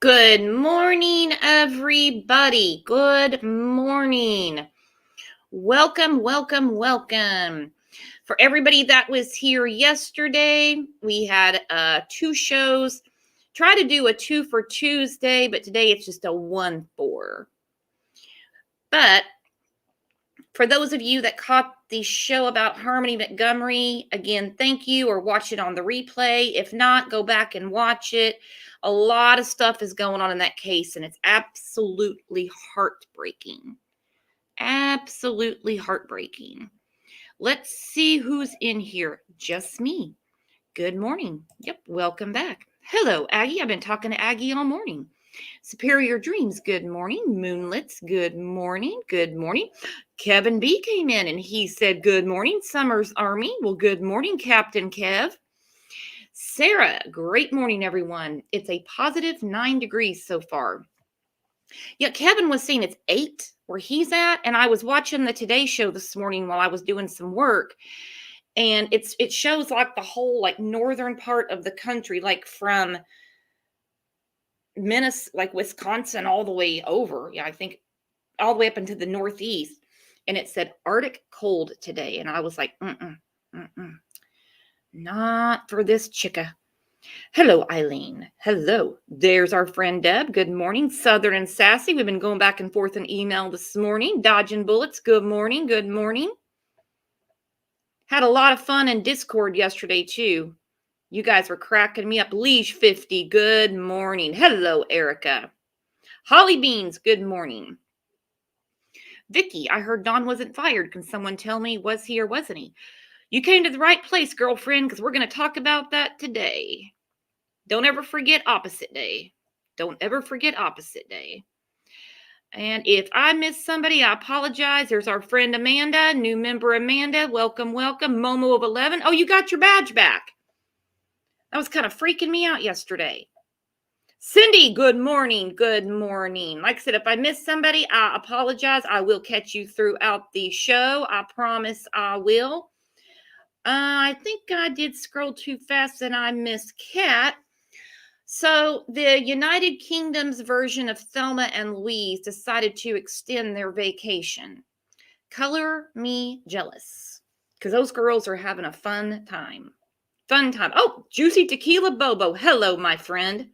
Good morning, everybody. Good morning. Welcome, welcome, welcome. For everybody that was here yesterday, we had 2 shows. Try to do a 2 for Tuesday, but today it's just a 1 for. But for those of you that caught the show about Harmony Montgomery, again, thank you, or watch it on the replay. If not, go back and watch it. A lot of stuff is going on in that case, and it's absolutely heartbreaking. Absolutely heartbreaking. Let's see who's in here. Just me. Good morning. Yep, welcome back. Hello, Aggie. I've been talking to Aggie all morning. Superior Dreams, good morning. Moonlets, good morning. Good morning. Kevin B came in and he said, good morning, Summer's Army. Well, good morning, Captain Kev. Sarah, great morning, everyone. It's a positive 9 degrees so far. Yeah, Kevin was saying it's 8 where he's at, and I was watching the Today Show this morning while I was doing some work, and it shows like the whole like northern part of the country, like from Minnesota, like Wisconsin, all the way over. Yeah, I think all the way up into the northeast. And it said Arctic cold today. And I was like, not for this chicka. Hello, Eileen. Hello. There's our friend Deb. Good morning. Southern and Sassy. We've been going back and forth in email this morning. Dodging bullets. Good morning. Good morning. Had a lot of fun in Discord yesterday, too. You guys were cracking me up. Leash 50. Good morning. Hello, Erica. Holly Beans. Good morning. Vicky, I heard Don wasn't fired. Can someone tell me, was he or wasn't he? You came to the right place, girlfriend, because we're going to talk about that today. Don't ever forget opposite day. Don't ever forget opposite day. And if I missed somebody, I apologize. There's our friend Amanda, new member Amanda. Welcome, welcome. Momo of 11. Oh, you got your badge back. That was kind of freaking me out yesterday. Cindy, good morning. Good morning. Like I said, if I missed somebody, I apologize. I will catch you throughout the show. I promise I will. I think I did scroll too fast and I missed Kat. So the United Kingdom's version of Thelma and Louise decided to extend their vacation. Color me jealous, because those girls are having a fun time. Fun time. Oh, Juicy Tequila Bobo. Hello, my friend.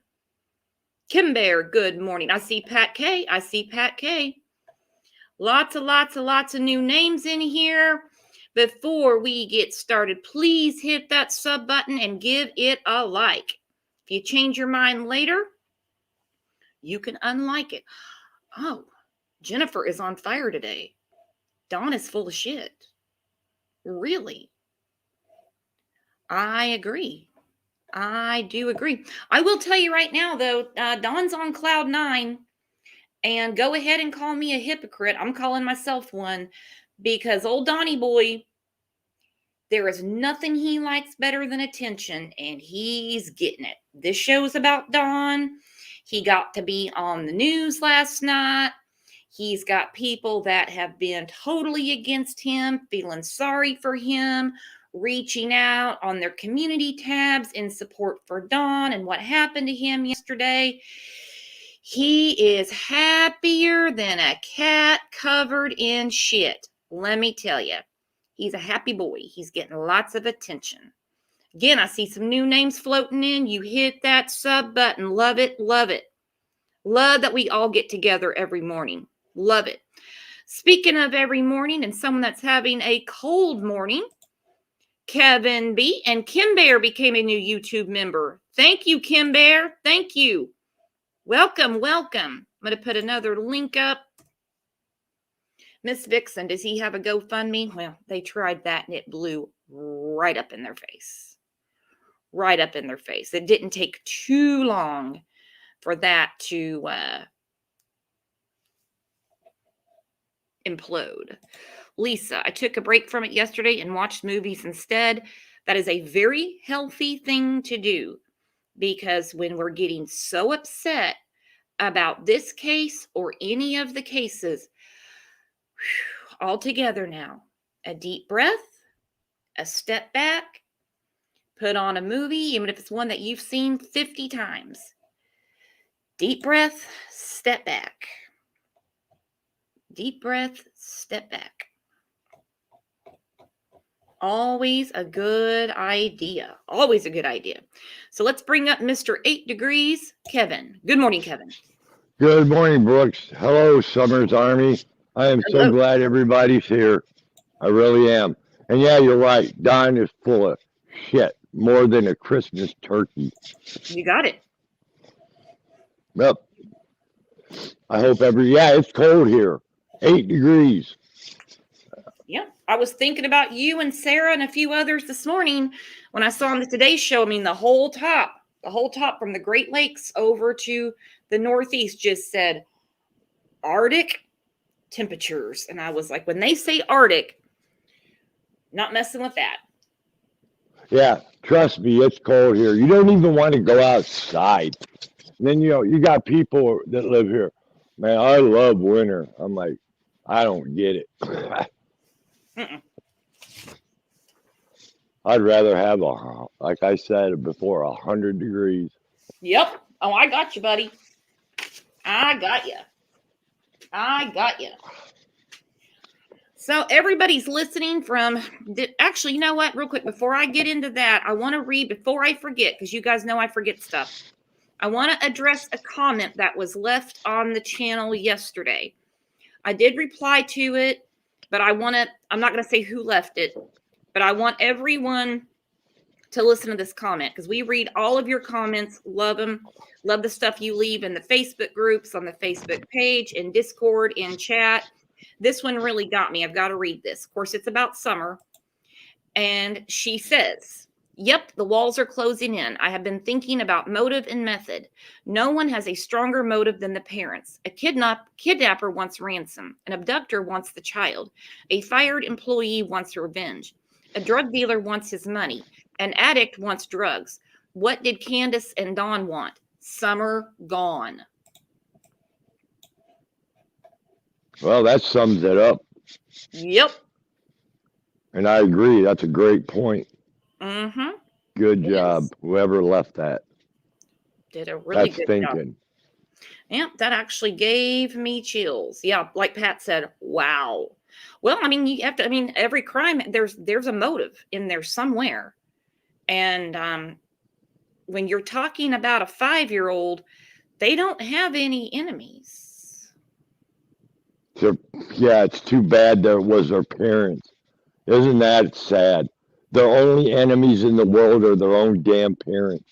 Kim Bear, good morning. I see Pat K. I see Pat K. Lots of new names in here. Before we get started, please hit that sub button and give it a like. If you change your mind later, you can unlike it. Oh, Jennifer is on fire today. Dawn is full of shit. Really? I agree. I do agree. I will tell you right now, though, Dawn's on cloud 9. And go ahead and call me a hypocrite. I'm calling myself one, because old Donnie boy, there is nothing he likes better than attention, and he's getting it. This show's about Don. He got to be on the news last night. He's got people that have been totally against him, feeling sorry for him, reaching out on their community tabs in support for Don and what happened to him yesterday. He is happier than a cat covered in shit. Let me tell you, he's a happy boy. He's getting lots of attention. Again, I see some new names floating in. You hit that sub button. Love it, love it. Love that we all get together every morning. Love it. Speaking of every morning and someone that's having a cold morning, Kevin B. and Kim Bear became a new YouTube member. Thank you, Kim Bear. Thank you. Welcome, welcome. I'm going to put another link up. Miss Vixen, does he have a GoFundMe? Well, they tried that and it blew right up in their face. Right up in their face. It didn't take too long for that to implode. Lisa, I took a break from it yesterday and watched movies instead. That is a very healthy thing to do, because when we're getting so upset about this case or any of the cases, all together now, a deep breath, a step back, put on a movie, even if it's one that you've seen 50 times. Deep breath, step back. Deep breath, step back. Always a good idea. Always a good idea. So let's bring up Mr. 8 Degrees, Kevin. Good morning, Kevin. Good morning, Brooks. Hello, Summer's Army. I am so Hello. glad everybody's here. I really am. And yeah, you're right. Don is full of shit, more than a Christmas turkey. You got it. Yep. I hope it's cold here. 8 degrees. Yeah. I was thinking about you and Sarah and a few others this morning when I saw on the Today Show. I mean, the whole top from the Great Lakes over to the Northeast just said Arctic temperatures. And I was like, when they say Arctic, not messing with that. Yeah, trust me, it's cold here. You don't even want to go outside. And then, you got people that live here. Man, I love winter. I'm like, I don't get it. Mm-mm. I'd rather have like I said before, 100 degrees. Yep. Oh, I got you, buddy. I got you. So everybody's listening from, actually, you know what? Real quick, before I get into that, I want to read, before I forget, because you guys know I forget stuff. I want to address a comment that was left on the channel yesterday. I did reply to it, but I'm not going to say who left it, but I want everyone to listen to this comment because we read all of your comments. Love them. Love the stuff you leave in the Facebook groups, on the Facebook page, in Discord, in chat. This one really got me. I've got to read this. Of course, it's about Summer. And she says, yep, the walls are closing in. I have been thinking about motive and method. No one has a stronger motive than the parents. A kidnapper wants ransom. An abductor wants the child. A fired employee wants revenge. A drug dealer wants his money. An addict wants drugs. What did Candace and Don want? Summer gone. Well, that sums it up. Yep. And I agree. That's a great point. Mm-hmm. Good job, whoever left that. Did a really That's good thinking. job. Yeah, that actually gave me chills. Yeah, like Pat said, wow. Well, I mean, you have to, I mean, every crime, there's a motive in there somewhere. And when you're talking about a 5-year-old, they don't have any enemies. So, yeah, it's too bad that it was their parents. Isn't that sad? Their only enemies in the world are their own damn parents.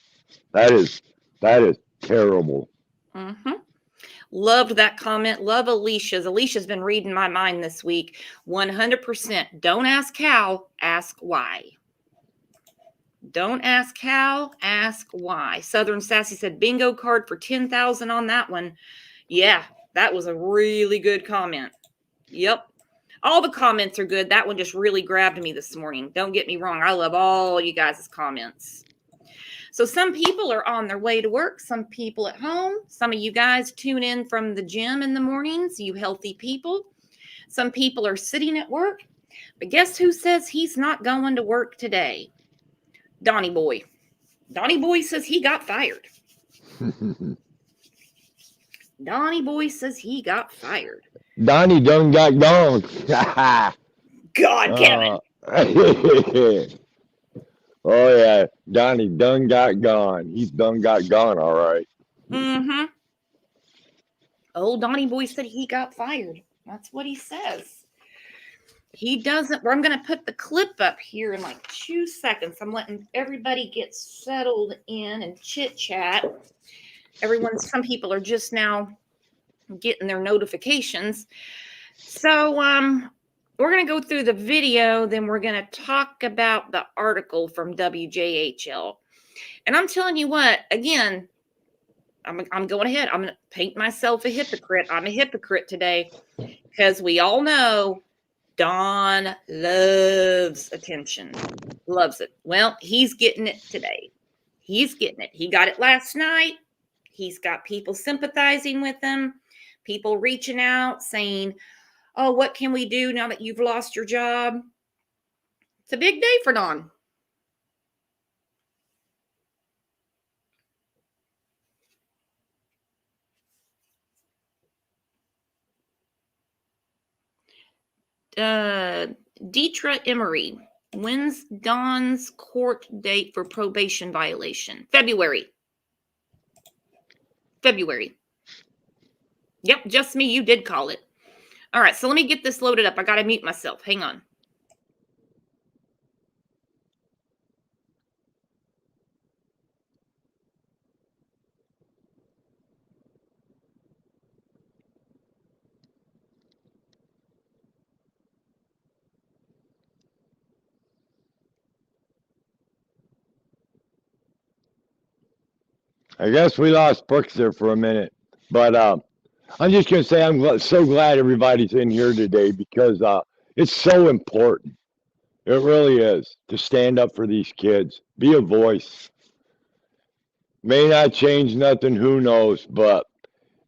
That is terrible. Mm-hmm. Loved that comment. Love Alicia's. Alicia's been reading my mind this week. 100%. Don't ask how, ask why. Don't ask how, ask why. Southern Sassy said bingo card for 10,000 on that one. Yeah, that was a really good comment. Yep. All the comments are good. That one just really grabbed me this morning. Don't get me wrong. I love all you guys' comments. So some people are on their way to work. Some people at home. Some of you guys tune in from the gym in the mornings, you healthy people. Some people are sitting at work. But guess who says he's not going to work today? Donnie Boy. Donnie Boy says he got fired. Donnie Boy says he got fired. Donnie done got gone. God, Kevin. Oh, yeah. Donnie done got gone. He's done got gone, all right. Mm-hmm. Old Donnie Boy said he got fired. That's what he says. He doesn't. I'm going to put the clip up here in like 2 seconds. I'm letting everybody get settled in and chit chat. Some people are just now getting their notifications. So we're going to go through the video. Then we're going to talk about the article from WJHL. And I'm telling you what, again, I'm going ahead. I'm going to paint myself a hypocrite. I'm a hypocrite today because we all know Don loves attention, loves it. Well, he's getting it today. He's getting it. He got it last night. He's got people sympathizing with him, people reaching out saying, oh, what can we do now that you've lost your job? It's a big day for Don. Deetra Emery. When's Don's court date for probation violation? February. Yep, just me. You did call it. All right, so let me get this loaded up. I got to mute myself. Hang on. I guess we lost Brooks there for a minute, but I'm just gonna say I'm so glad everybody's in here today because it's so important. It really is to stand up for these kids, be a voice. May not change nothing, who knows, but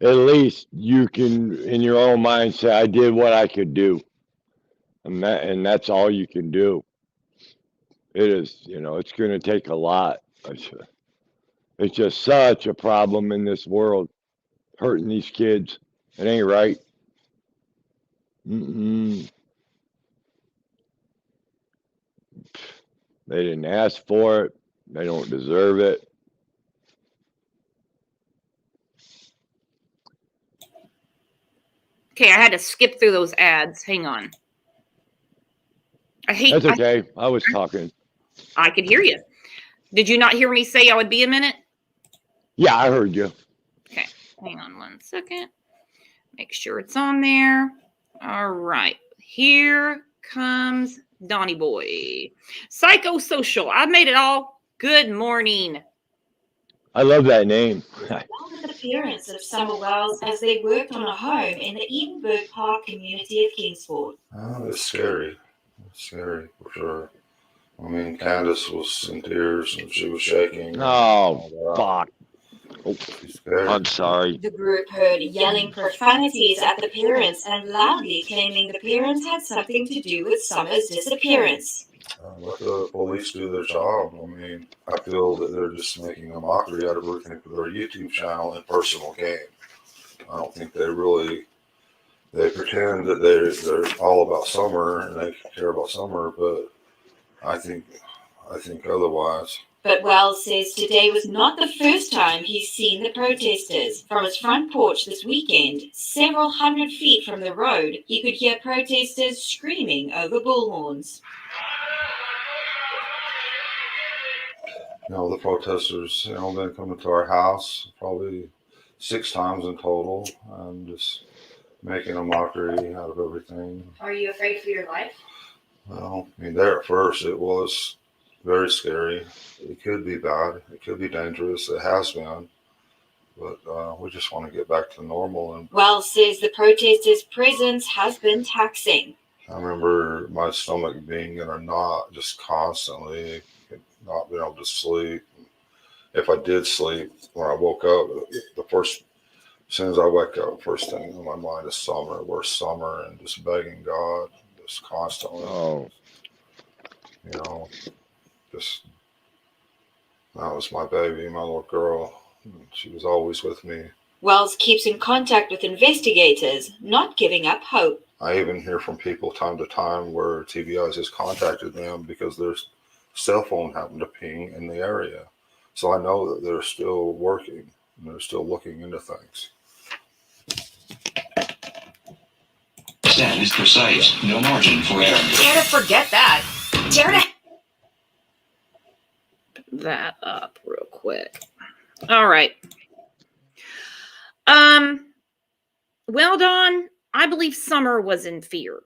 at least you can, in your own mind, say I did what I could do, and that's all you can do. It is, it's gonna take a lot. It's just such a problem in this world, hurting these kids. It ain't right. Mm-mm. They didn't ask for it. They don't deserve it. Okay, I had to skip through those ads. Hang on. That's okay. I was talking. I could hear you. Did you not hear me say I would be a minute? Yeah, I heard you. Okay, hang on 1 second. Make sure it's on there. All right, here comes Donnie boy. Psychosocial. I've made it all. Good morning. I love that name. The appearance of Summer Wells as they worked on a home in the Edenburg Park community of Kingsford. Oh, it's scary. It's scary for sure. I mean, Candace was in tears and she was shaking. Oh, fuck. Oh, I'm sorry. The group heard yelling profanities at the parents and loudly claiming the parents had something to do with Summer's disappearance. Let the police do their job. I mean, I feel that they're just making a mockery out of everything for their YouTube channel and personal gain. I don't think they pretend that they're all about Summer and they care about Summer, but I think otherwise. But Wells says today was not the first time he's seen the protesters. From his front porch this weekend, several hundred feet from the road, he could hear protesters screaming over bullhorns. The protesters, been coming to our house probably 6 times in total and just making a mockery out of everything. Are you afraid for your life? Well, I mean, there at first it was very scary. It could be bad. It could be dangerous. It has been. But we just want to get back to normal. And Wells says the protesters' presence has been taxing. I remember my stomach being in a knot just constantly, not being able to sleep. If I did sleep, when I woke up, as soon as I wake up, first thing on my mind is Summer. Where's Summer? And just begging God, just constantly. Oh. Just, that was my baby, my little girl. She was always with me. Wells keeps in contact with investigators, not giving up hope. I even hear from people time to time where TBIs has contacted them because their cell phone happened to ping in the area. So I know that they're still working and they're still looking into things. Stand is precise, no margin for error. Dare to forget that. Dare to that up real quick. All right. Well, Dawn, I believe Summer was in fear.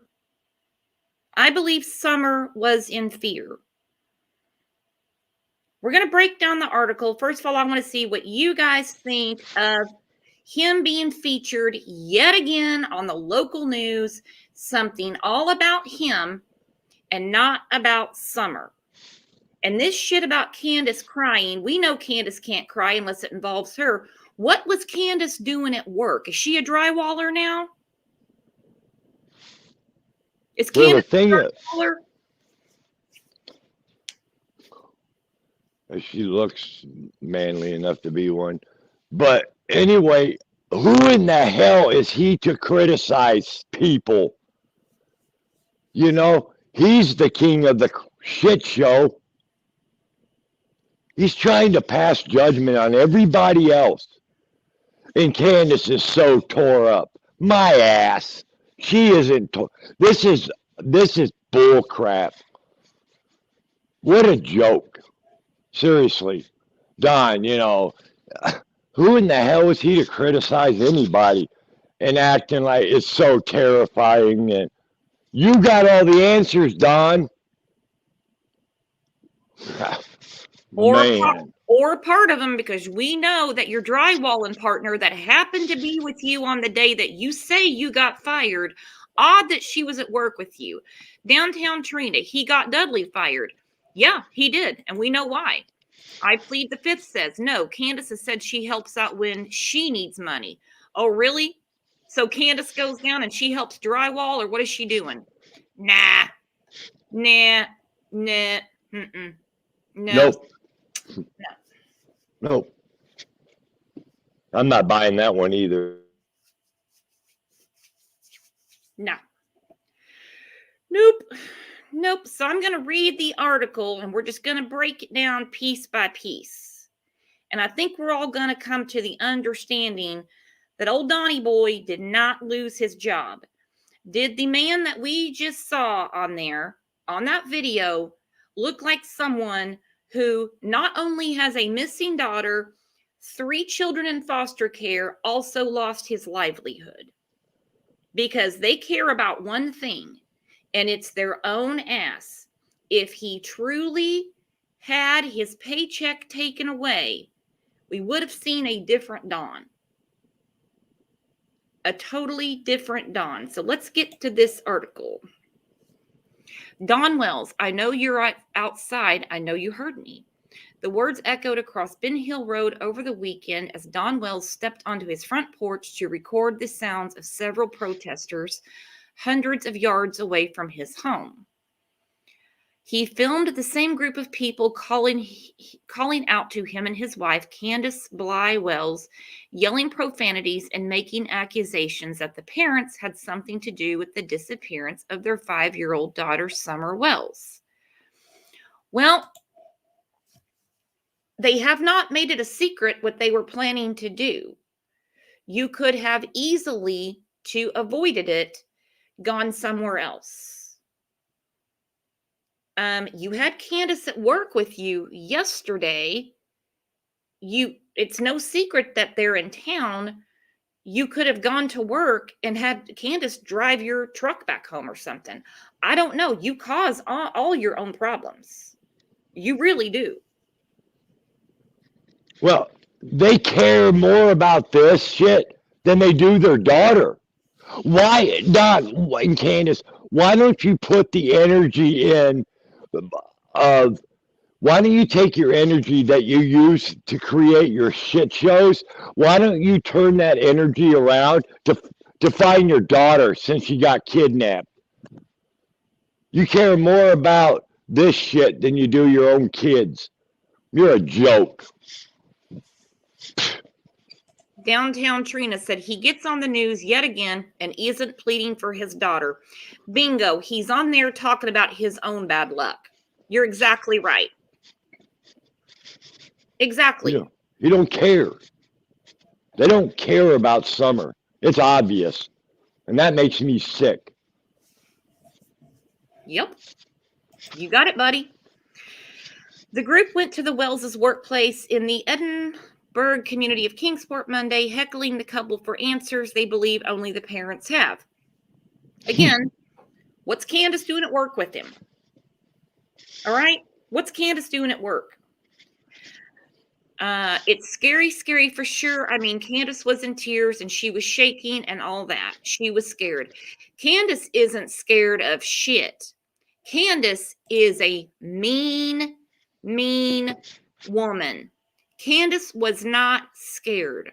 We're going to break down the article. First of all, I want to see what you guys think of him being featured yet again on the local news, something all about him and not about Summer. And this shit about Candace crying, we know Candace can't cry unless it involves her. What was Candace doing at work? Is she a drywaller now? Is Candace a drywaller? She looks manly enough to be one. But anyway, who in the hell is he to criticize people? You know, he's the king of the shit show. He's trying to pass judgment on everybody else. And Candace is so tore up. My ass. She isn't. This is bull crap. What a joke. Seriously. Don, you know, who in the hell is he to criticize anybody and acting like it's so terrifying? And you got all the answers, Don. Man. Or part of them, because we know that your drywalling partner that happened to be with you on the day that you say you got fired, odd that she was at work with you. Downtown Trina, he got Dudley fired. Yeah, he did, and we know why. I plead the fifth says, no, Candace has said she helps out when she needs money. Oh, really? So Candace goes down and she helps drywall, or what is she doing? Nah. Mm-mm. No. Nope. I'm not buying that one either. No. Nope. So I'm going to read the article and we're just going to break it down piece by piece. And I think we're all going to come to the understanding that old Donnie boy did not lose his job. Did the man that we just saw on there, on that video, look like someone who not only has a missing daughter, 3 children in foster care, also lost his livelihood? Because they care about one thing, and it's their own ass. If he truly had his paycheck taken away, we would have seen a different Don. A totally different Don. So let's get to this article. Don Wells, I know you're outside. I know you heard me. The words echoed across Ben Hill Road over the weekend as Don Wells stepped onto his front porch to record the sounds of several protesters hundreds of yards away from his home. He filmed the same group of people calling out to him and his wife, Candace Bly Wells, yelling profanities and making accusations that the parents had something to do with the disappearance of their 5-year-old daughter, Summer Wells. Well, they have not made it a secret what they were planning to do. You could have easily, to avoided it, gone somewhere else. You had Candace at work with you yesterday. It's no secret that they're in town. You could have gone to work and had Candace drive your truck back home or something. I don't know. You cause all your own problems. You really do. Well, they care more about this shit than they do their daughter. Why, Don and Candace, why don't you put the energy in of, why don't you take your energy that you use to create your shit shows? Why don't you turn that energy around to find your daughter since she got kidnapped? You care more about this shit than you do your own kids. You're a joke. Downtown Trina said he gets on the news yet again and isn't pleading for his daughter. Bingo, he's on there talking about his own bad luck. You're exactly right. Exactly. You don't care. They don't care about Summer. It's obvious. And that makes me sick. Yep. You got it, buddy. The group went to the Wells' workplace in the Edinburgh community of Kingsport Monday, heckling the couple for answers they believe only the parents have. Again, what's Candace doing at work with him? All right? What's Candace doing at work? It's scary for sure. I mean, Candace was in tears and she was shaking and all that. She was scared. Candace isn't scared of shit. Candace is a mean woman. Candace was not scared.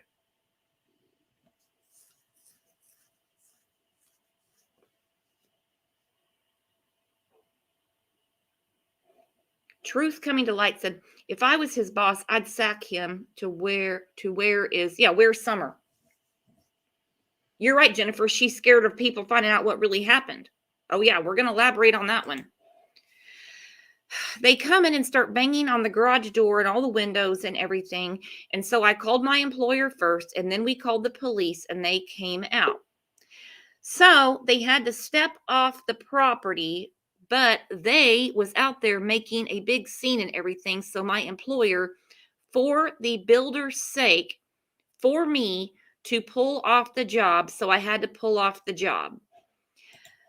Truth Coming to Light said, if I was his boss, I'd sack him where's Summer? You're right, Jennifer. She's scared of people finding out what really happened. Oh, yeah, we're going to elaborate on that one. They come in and start banging on the garage door and all the windows and everything. And so I called my employer first, and then we called the police, and they came out. So they had to step off the property, but they was out there making a big scene and everything. So my employer, for the builder's sake, for me to pull off the job, so I had to pull off the job.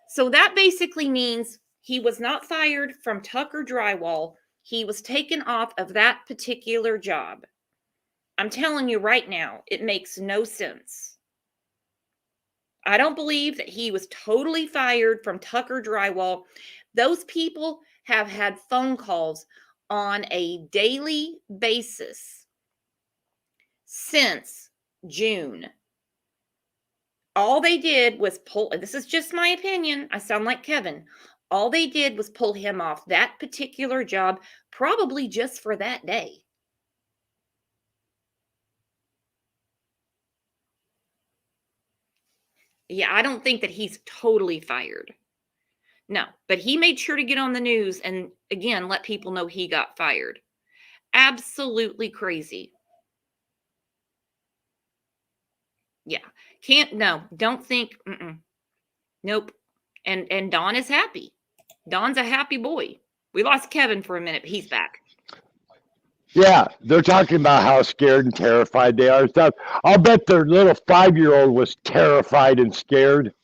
So that basically means he was not fired from Tucker Drywall. He was taken off of that particular job. I'm telling you right now, it makes no sense. I don't believe that he was totally fired from Tucker Drywall. Those people have had phone calls on a daily basis since June. All they did was pull, this is just my opinion, I sound like Kevin. All they did was pull him off that particular job, probably just for that day. Yeah, I don't think that he's totally fired. No, but he made sure to get on the news and, again, let people know he got fired. Absolutely crazy. Yeah, don't think, nope. And Don is happy. Don's a happy boy. We lost Kevin for a minute, but he's back. Yeah, they're talking about how scared and terrified they are and stuff. I'll bet their little 5-year-old was terrified and scared.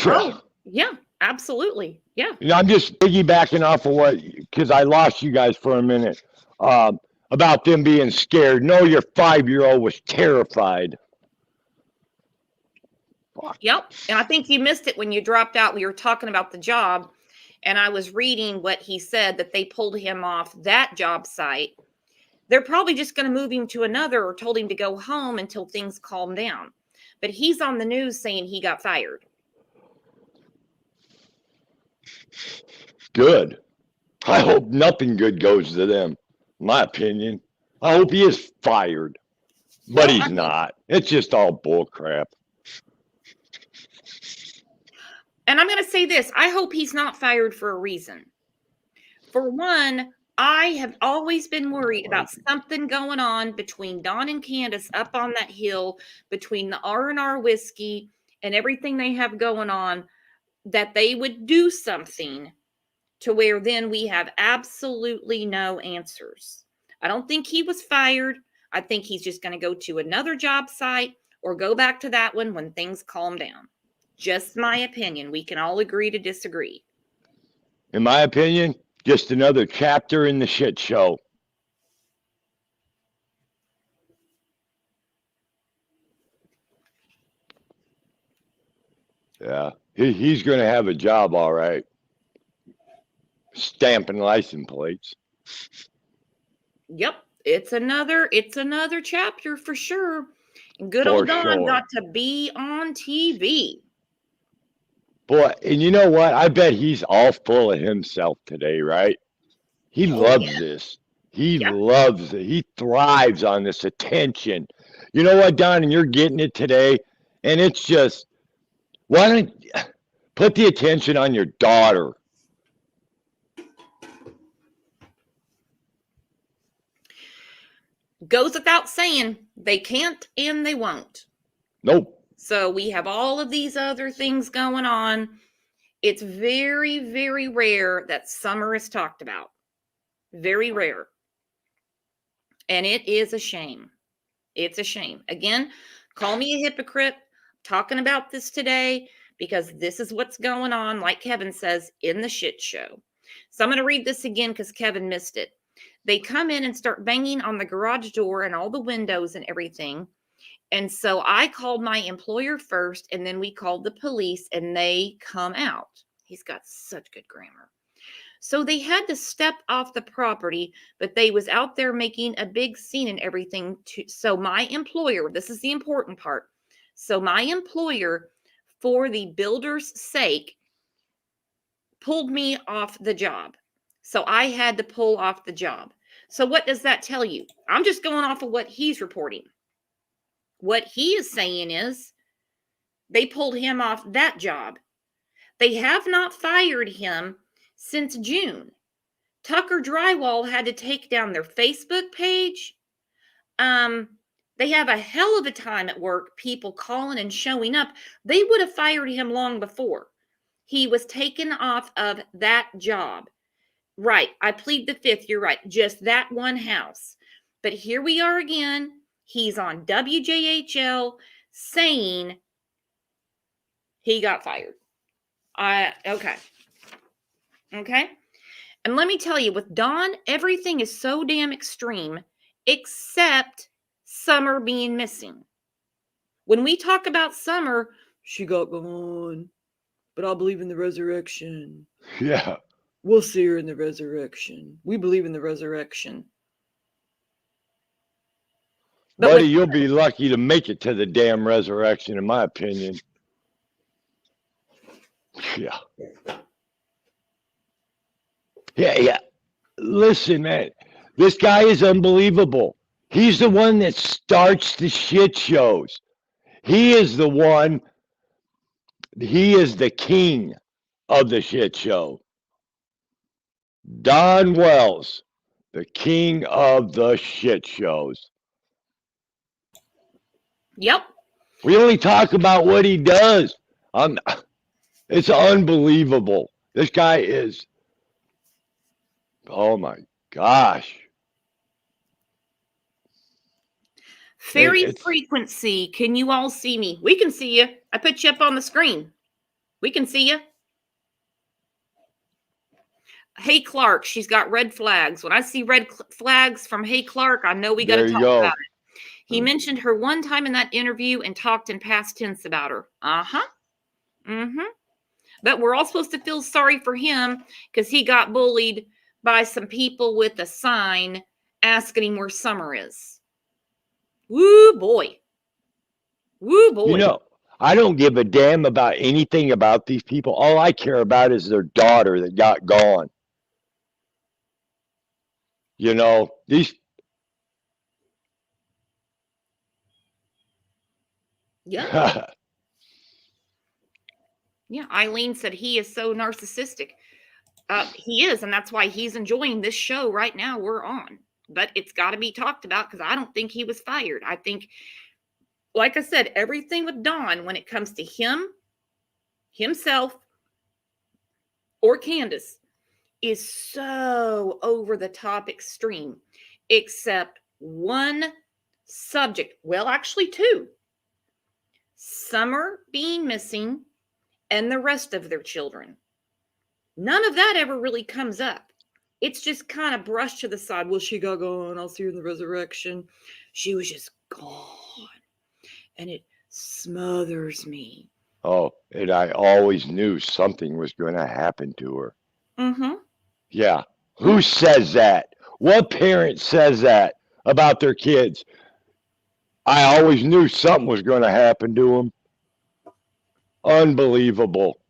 Oh, yeah, absolutely. Yeah. You know, I'm just piggybacking off of what, because I lost you guys for a minute, about them being scared. No, your 5-year-old was terrified. Yep. And I think you missed it when you dropped out. We were talking about the job, and I was reading what he said, that they pulled him off that job site. They're probably just going to move him to another, or told him to go home until things calm down. But he's on the news saying he got fired. Good. I hope nothing good goes to them, my opinion. I hope he is fired, but he's not. It's just all bull crap. And I'm going to say this. I hope he's not fired for a reason. For one, I have always been worried about something going on between Don and Candace up on that hill, between the R&R whiskey and everything they have going on, that they would do something to where then we have absolutely no answers. I don't think he was fired. I think he's just going to go to another job site or go back to that one when things calm down. Just my opinion. We can all agree to disagree. In my opinion, just another chapter in the shit show. Yeah, he's going to have a job, all right. Stamping license plates. Yep, it's another chapter for sure. And good For old Don sure. got to be on TV. Boy, and you know what? I bet he's all full of himself today, right? He loves this. He loves it. He thrives on this attention. You know what, Don? And you're getting it today. And it's just, why don't you put the attention on your daughter? Goes without saying, they can't and they won't. Nope. So we have all of these other things going on. It's very, very rare that summer is talked about. Very rare. And it is a shame. It's a shame. Again, call me a hypocrite. Talking about this today because this is what's going on, like Kevin says, in the shit show. So I'm going to read this again because Kevin missed it. They come in and start banging on the garage door and all the windows and everything. And so I called my employer first, and then we called the police, and they come out. He's got such good grammar. So they had to step off the property, but they was out there making a big scene and everything. So my employer, this is the important part. So my employer, for the builder's sake, pulled me off the job. So I had to pull off the job. So what does that tell you? I'm just going off of what he's reporting. What he is saying is They pulled him off that job. They have not fired him since June. Tucker Drywall had to take down their Facebook page. They have a hell of a time at work, people calling and showing up. They would have fired him long before. He was taken off of that job. Right, I plead the fifth, you're right, just that one house. But here we are again. He's on WJHL saying he got fired. Okay. And let me tell you, with Don, everything is so damn extreme, except Summer being missing. When we talk about Summer, she got gone, but I believe in the resurrection. Yeah. We'll see her in the resurrection. We believe in the resurrection. Buddy, you'll be lucky to make it to the damn resurrection, in my opinion. Yeah. Yeah. Listen, man, this guy is unbelievable. He's the one that starts the shit shows. He is the one, he is the king of the shit show. Don Wells, the king of the shit shows. Yep. We only talk about what he does. It's unbelievable. This guy is, oh my gosh. Fairy Frequency, can you all see me? We can see you. I put you up on the screen. We can see you. Hey Clark, she's got red flags. When I see red flags from Hey Clark, I know we got to talk about it. He mentioned her one time in that interview and talked in past tense about her. But we're all supposed to feel sorry for him because he got bullied by some people with a sign asking him where Summer is. Woo boy. Woo boy. You know, I don't give a damn about anything about these people. All I care about is their daughter that got gone. You know, these. Yeah. Yeah, Eileen said he is so narcissistic. He is, and that's why he's enjoying this show right now we're on. But it's got to be talked about because I don't think he was fired. I think, like I said, everything with Don, when it comes to him, himself, or Candace, is so over the top extreme, except one subject. Well, actually two. Summer being missing and the rest of their children. None of that ever really comes up. It's just kind of brushed to the side. Well, she got gone. I'll see her in the resurrection. She was just gone. And it smothers me. Oh, and I always knew something was going to happen to her. Yeah. Who says that? What parent says that about their kids? I always knew something was going to happen to them. Unbelievable.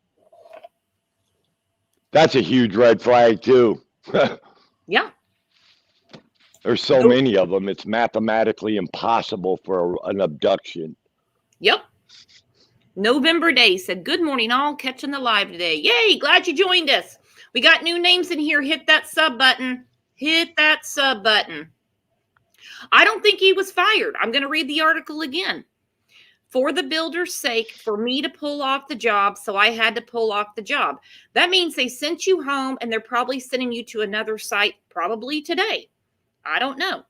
That's a huge red flag, too. Yeah. There's so many of them. It's mathematically impossible for an abduction. Yep. November Day said, good morning, all. Catching the live today. Yay. Glad you joined us. We got new names in here. Hit that sub button. Hit that sub button. I don't think he was fired. I'm going to read the article again. For the builder's sake, for me to pull off the job, so I had to pull off the job. That means they sent you home and they're probably sending you to another site probably today. I don't know.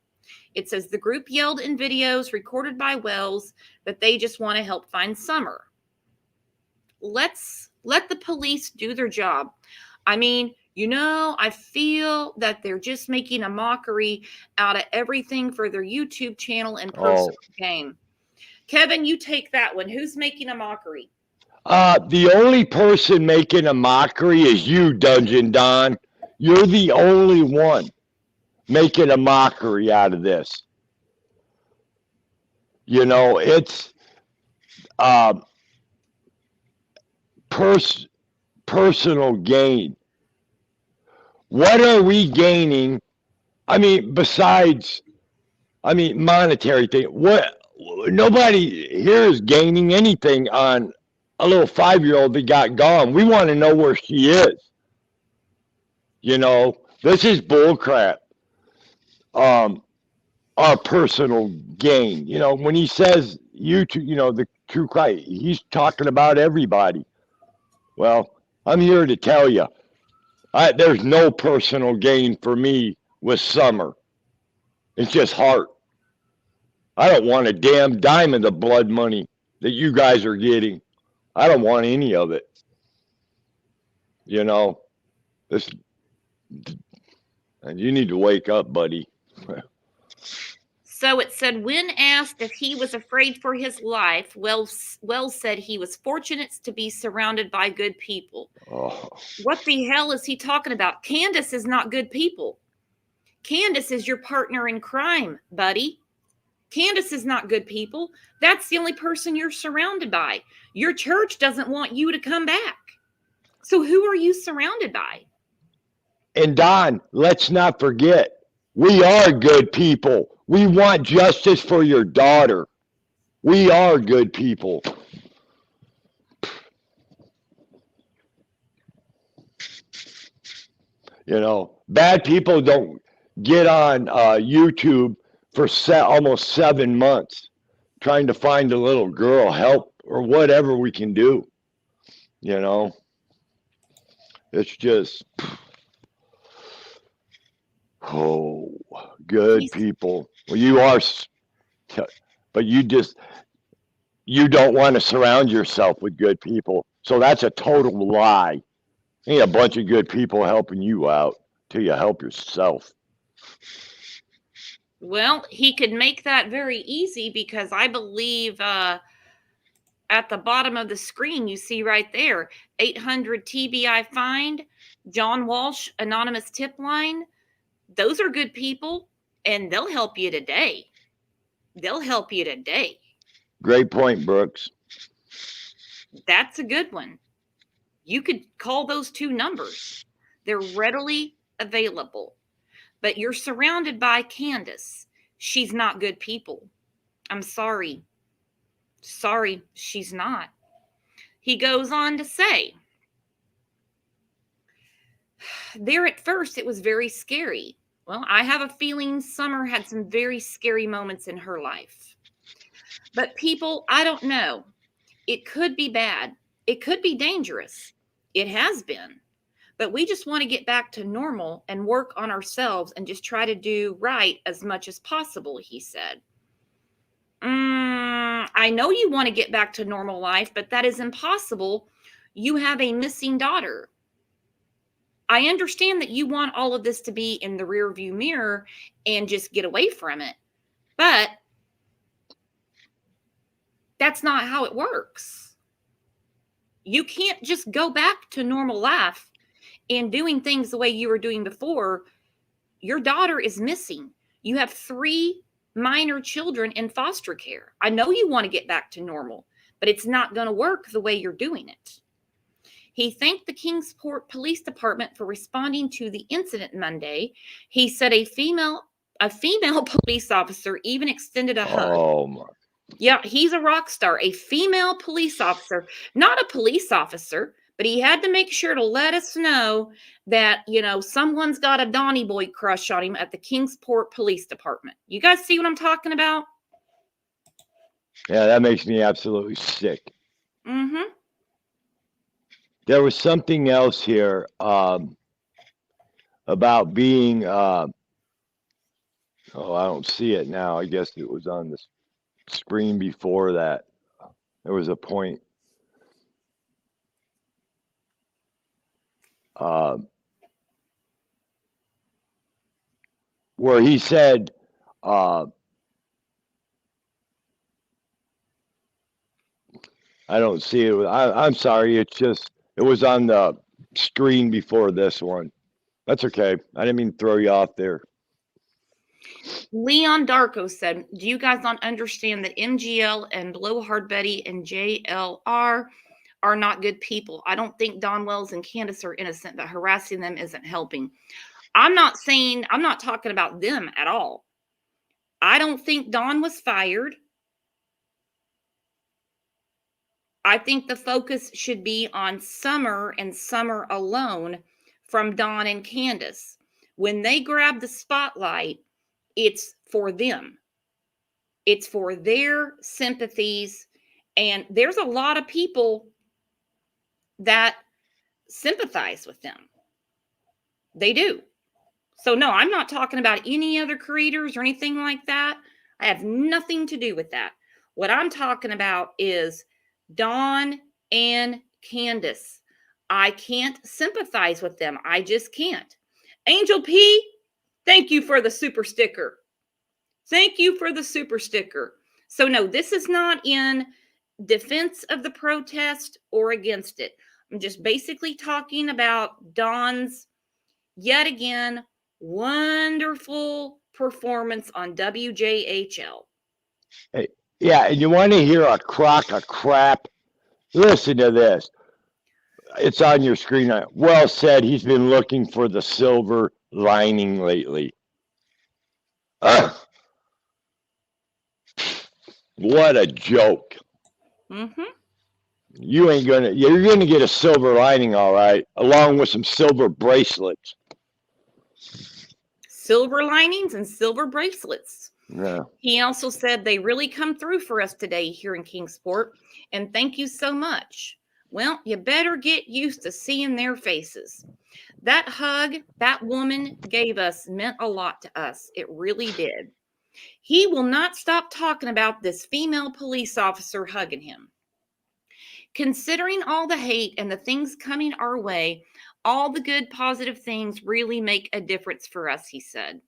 It says the group yelled in videos recorded by Wells that they just want to help find Summer. Let the police do their job. I mean, you know, I feel that they're just making a mockery out of everything for their YouTube channel and personal game. Kevin, you take that one. Who's making a mockery? The only person making a mockery is you, Dungeon Don. You're the only one making a mockery out of this. You know, it's personal gain. What are we gaining? I mean, besides, monetary thing. Nobody here is gaining anything on a little 5-year-old that got gone. We want to know where she is. You know, this is bullcrap. Our personal gain. You know, when he says YouTube, you know, the true crime, he's talking about everybody. Well, I'm here to tell you, there's no personal gain for me with Summer. It's just heart. I don't want a damn dime of the blood money that you guys are getting. I don't want any of it. You know, this, and you need to wake up, buddy. So it said, when asked if he was afraid for his life, Wells said he was fortunate to be surrounded by good people. Oh. What the hell is he talking about? Candace is not good people. Candace is your partner in crime, buddy. Candace is not good people. That's the only person you're surrounded by. Your church doesn't want you to come back. So who are you surrounded by? And Don, let's not forget, we are good people. We want justice for your daughter. We are good people. You know, bad people don't get on YouTube for almost 7 months trying to find a little girl, help, or whatever we can do. You know, it's just, oh, good people. Well, you are, but you don't want to surround yourself with good people. So that's a total lie. Ain't a bunch of good people helping you out till you help yourself. Well, he could make that very easy because I believe at the bottom of the screen, you see right there, 800 TBI find, John Walsh, anonymous tip line. Those are good people, and they'll help you today. They'll help you today. Great point, Brooks. That's a good one. You could call those two numbers. They're readily available. But you're surrounded by Candace. She's not good people. I'm sorry. Sorry, she's not. He goes on to say, there at first it was very scary. Well, I have a feeling Summer had some very scary moments in her life. But people, I don't know. It could be bad. It could be dangerous. It has been. But we just want to get back to normal and work on ourselves and just try to do right as much as possible, he said. I know you want to get back to normal life, but that is impossible. You have a missing daughter. I understand that you want all of this to be in the rearview mirror and just get away from it. But that's not how it works. You can't just go back to normal life and doing things the way you were doing before. Your daughter is missing. You have 3 minor children in foster care. I know you want to get back to normal, but it's not going to work the way you're doing it. He thanked the Kingsport Police Department for responding to the incident Monday. He said a female police officer even extended a hug. Oh my. Yeah, he's a rock star, a female police officer, not a police officer, but he had to make sure to let us know that, you know, someone's got a Donnie boy crush on him at the Kingsport Police Department. You guys see what I'm talking about? Yeah, that makes me absolutely sick. Mm-hmm. There was something else here about being, I don't see it now. I guess it was on the screen before that. There was a point. Where he said, I don't see it. I'm sorry. It's just, it was on the screen before this one. That's okay. I didn't mean to throw you off there. Leon Darko said, do you guys not understand that MGL and Blowhard Betty and JLR are not good people? I don't think Don Wells and Candace are innocent, but harassing them isn't helping. I'm not talking about them at all. I don't think Don was fired. I think the focus should be on Summer and Summer alone from Don and Candace. When they grab the spotlight, it's for them. It's for their sympathies. And there's a lot of people that sympathize with them. They do. So no, I'm not talking about any other creators or anything like that. I have nothing to do with that. What I'm talking about is Don and Candace. I can't sympathize with them. I just can't. Angel P, thank you for the super sticker. Thank you for the super sticker. So no, this is not in defense of the protest or against it. I'm just basically talking about Don's, yet again, wonderful performance on WJHL. Hey, yeah, and you want to hear a crock of crap? Listen to this. It's on your screen. Well said. He's been looking for the silver lining lately. Ugh. What a joke. Mm-hmm. You're gonna get a silver lining, all right, along with some silver bracelets. Silver linings and silver bracelets. Yeah. He also said they really come through for us today here in Kingsport, and thank you so much. Well, you better get used to seeing their faces. That hug that woman gave us meant a lot to us. It really did. He will not stop talking about this female police officer hugging him. Considering all the hate and the things coming our way, all the good positive things really make a difference for us, he said.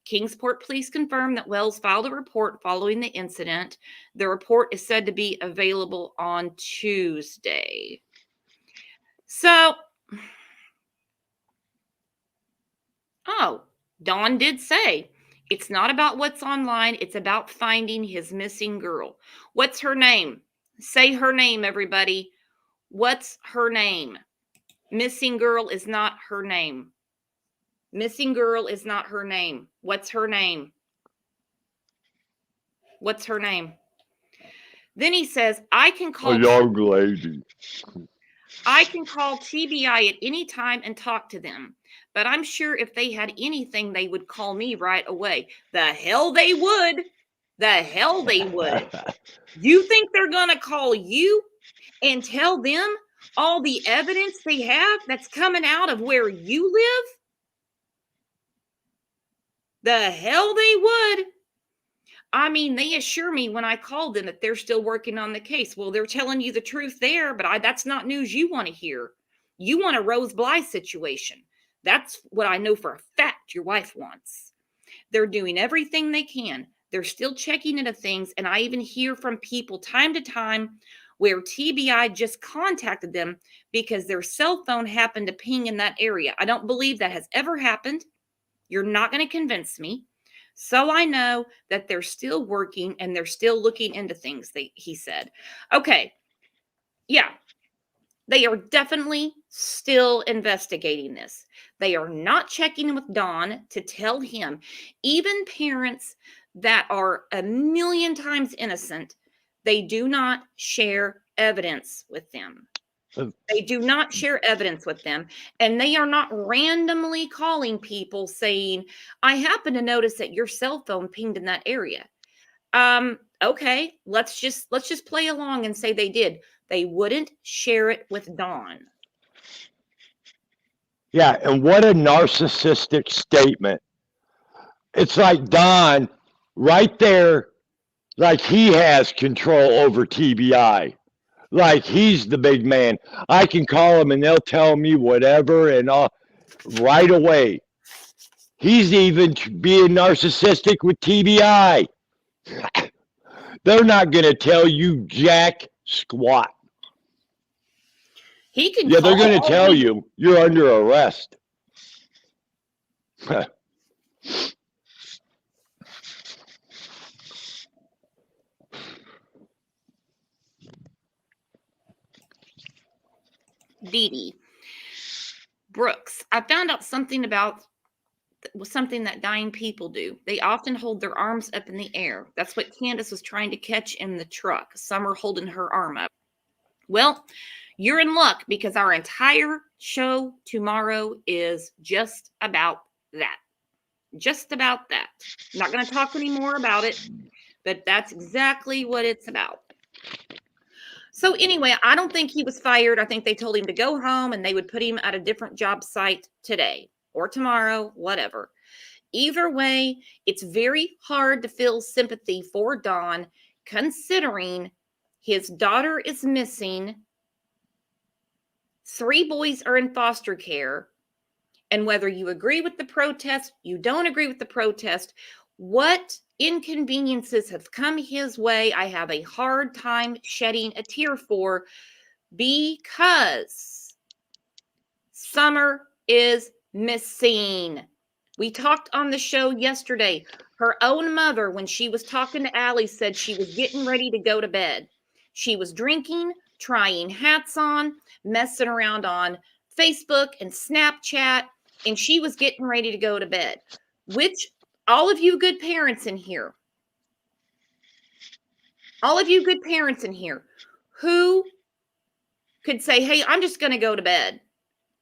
Kingsport Police confirmed that Wells filed a report following the incident. The report is said to be available on Tuesday. So, Don did say, it's not about what's online, it's about finding his missing girl. What's her name? Say her name, everybody. What's her name? Missing girl is not her name. Missing girl is not her name. What's her name? What's her name? Then he says, I can call A young lady. I can call TBI at any time and talk to them. But I'm sure if they had anything, they would call me right away. The hell they would. The hell they would. You think they're going to call you and tell them all the evidence they have that's coming out of where you live? The hell they would. I mean, they assure me when I call them that they're still working on the case. Well, they're telling you the truth there, but that's not news you want to hear. You want a Rose Bly situation. That's what I know for a fact your wife wants. They're doing everything they can. They're still checking into things. And I even hear from people time to time where TBI just contacted them because their cell phone happened to ping in that area. I don't believe that has ever happened. You're not going to convince me. So I know that they're still working and they're still looking into things, he said. Okay. Yeah. They are definitely still investigating this. They are not checking with Don to tell him. Even parents that are a million times innocent, they do not share evidence with them. They do not share evidence with them. And they are not randomly calling people saying, I happen to notice that your cell phone pinged in that area. Okay, let's just play along and say they did. They wouldn't share it with Don. Yeah, and what a narcissistic statement. It's like Don right there, like he has control over TBI. Like he's the big man. I can call him and they'll tell me whatever and all right away. He's even being narcissistic with TBI. They're not going to tell you jack squat. He can. Yeah, they're going to tell you you're under arrest. Dee Dee Brooks, I found out something about something that dying people do. They often hold their arms up in the air. That's what Candace was trying to catch in the truck. Summer holding her arm up. Well, you're in luck because our entire show tomorrow is just about that. Just about that. I'm not going to talk any more about it, but that's exactly what it's about. So anyway, I don't think he was fired. I think they told him to go home and they would put him at a different job site today or tomorrow, whatever. Either way, it's very hard to feel sympathy for Don, considering his daughter is missing, 3 boys are in foster care, and whether you agree with the protest, you don't agree with the protest, what inconveniences have come his way, I have a hard time shedding a tear for, because Summer is missing. We talked on the show yesterday. Her own mother, when she was talking to Allie, said she was getting ready to go to bed. She was drinking, trying hats on, messing around on Facebook and Snapchat, and she was getting ready to go to bed. Which, all of you good parents in here, who could say, hey, I'm just going to go to bed,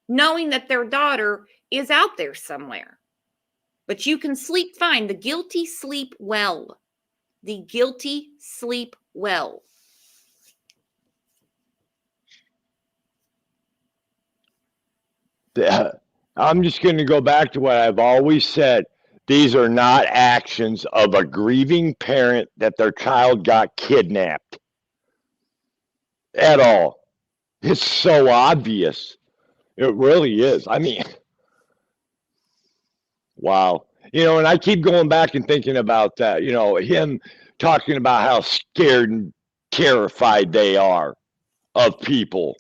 knowing that their daughter is out there somewhere? But you can sleep fine. The guilty sleep well. The guilty sleep well. I'm just going to go back to what I've always said. These are not actions of a grieving parent that their child got kidnapped at all. It's so obvious. It really is. I mean, wow. And I keep going back and thinking about that, him talking about how scared and terrified they are of people.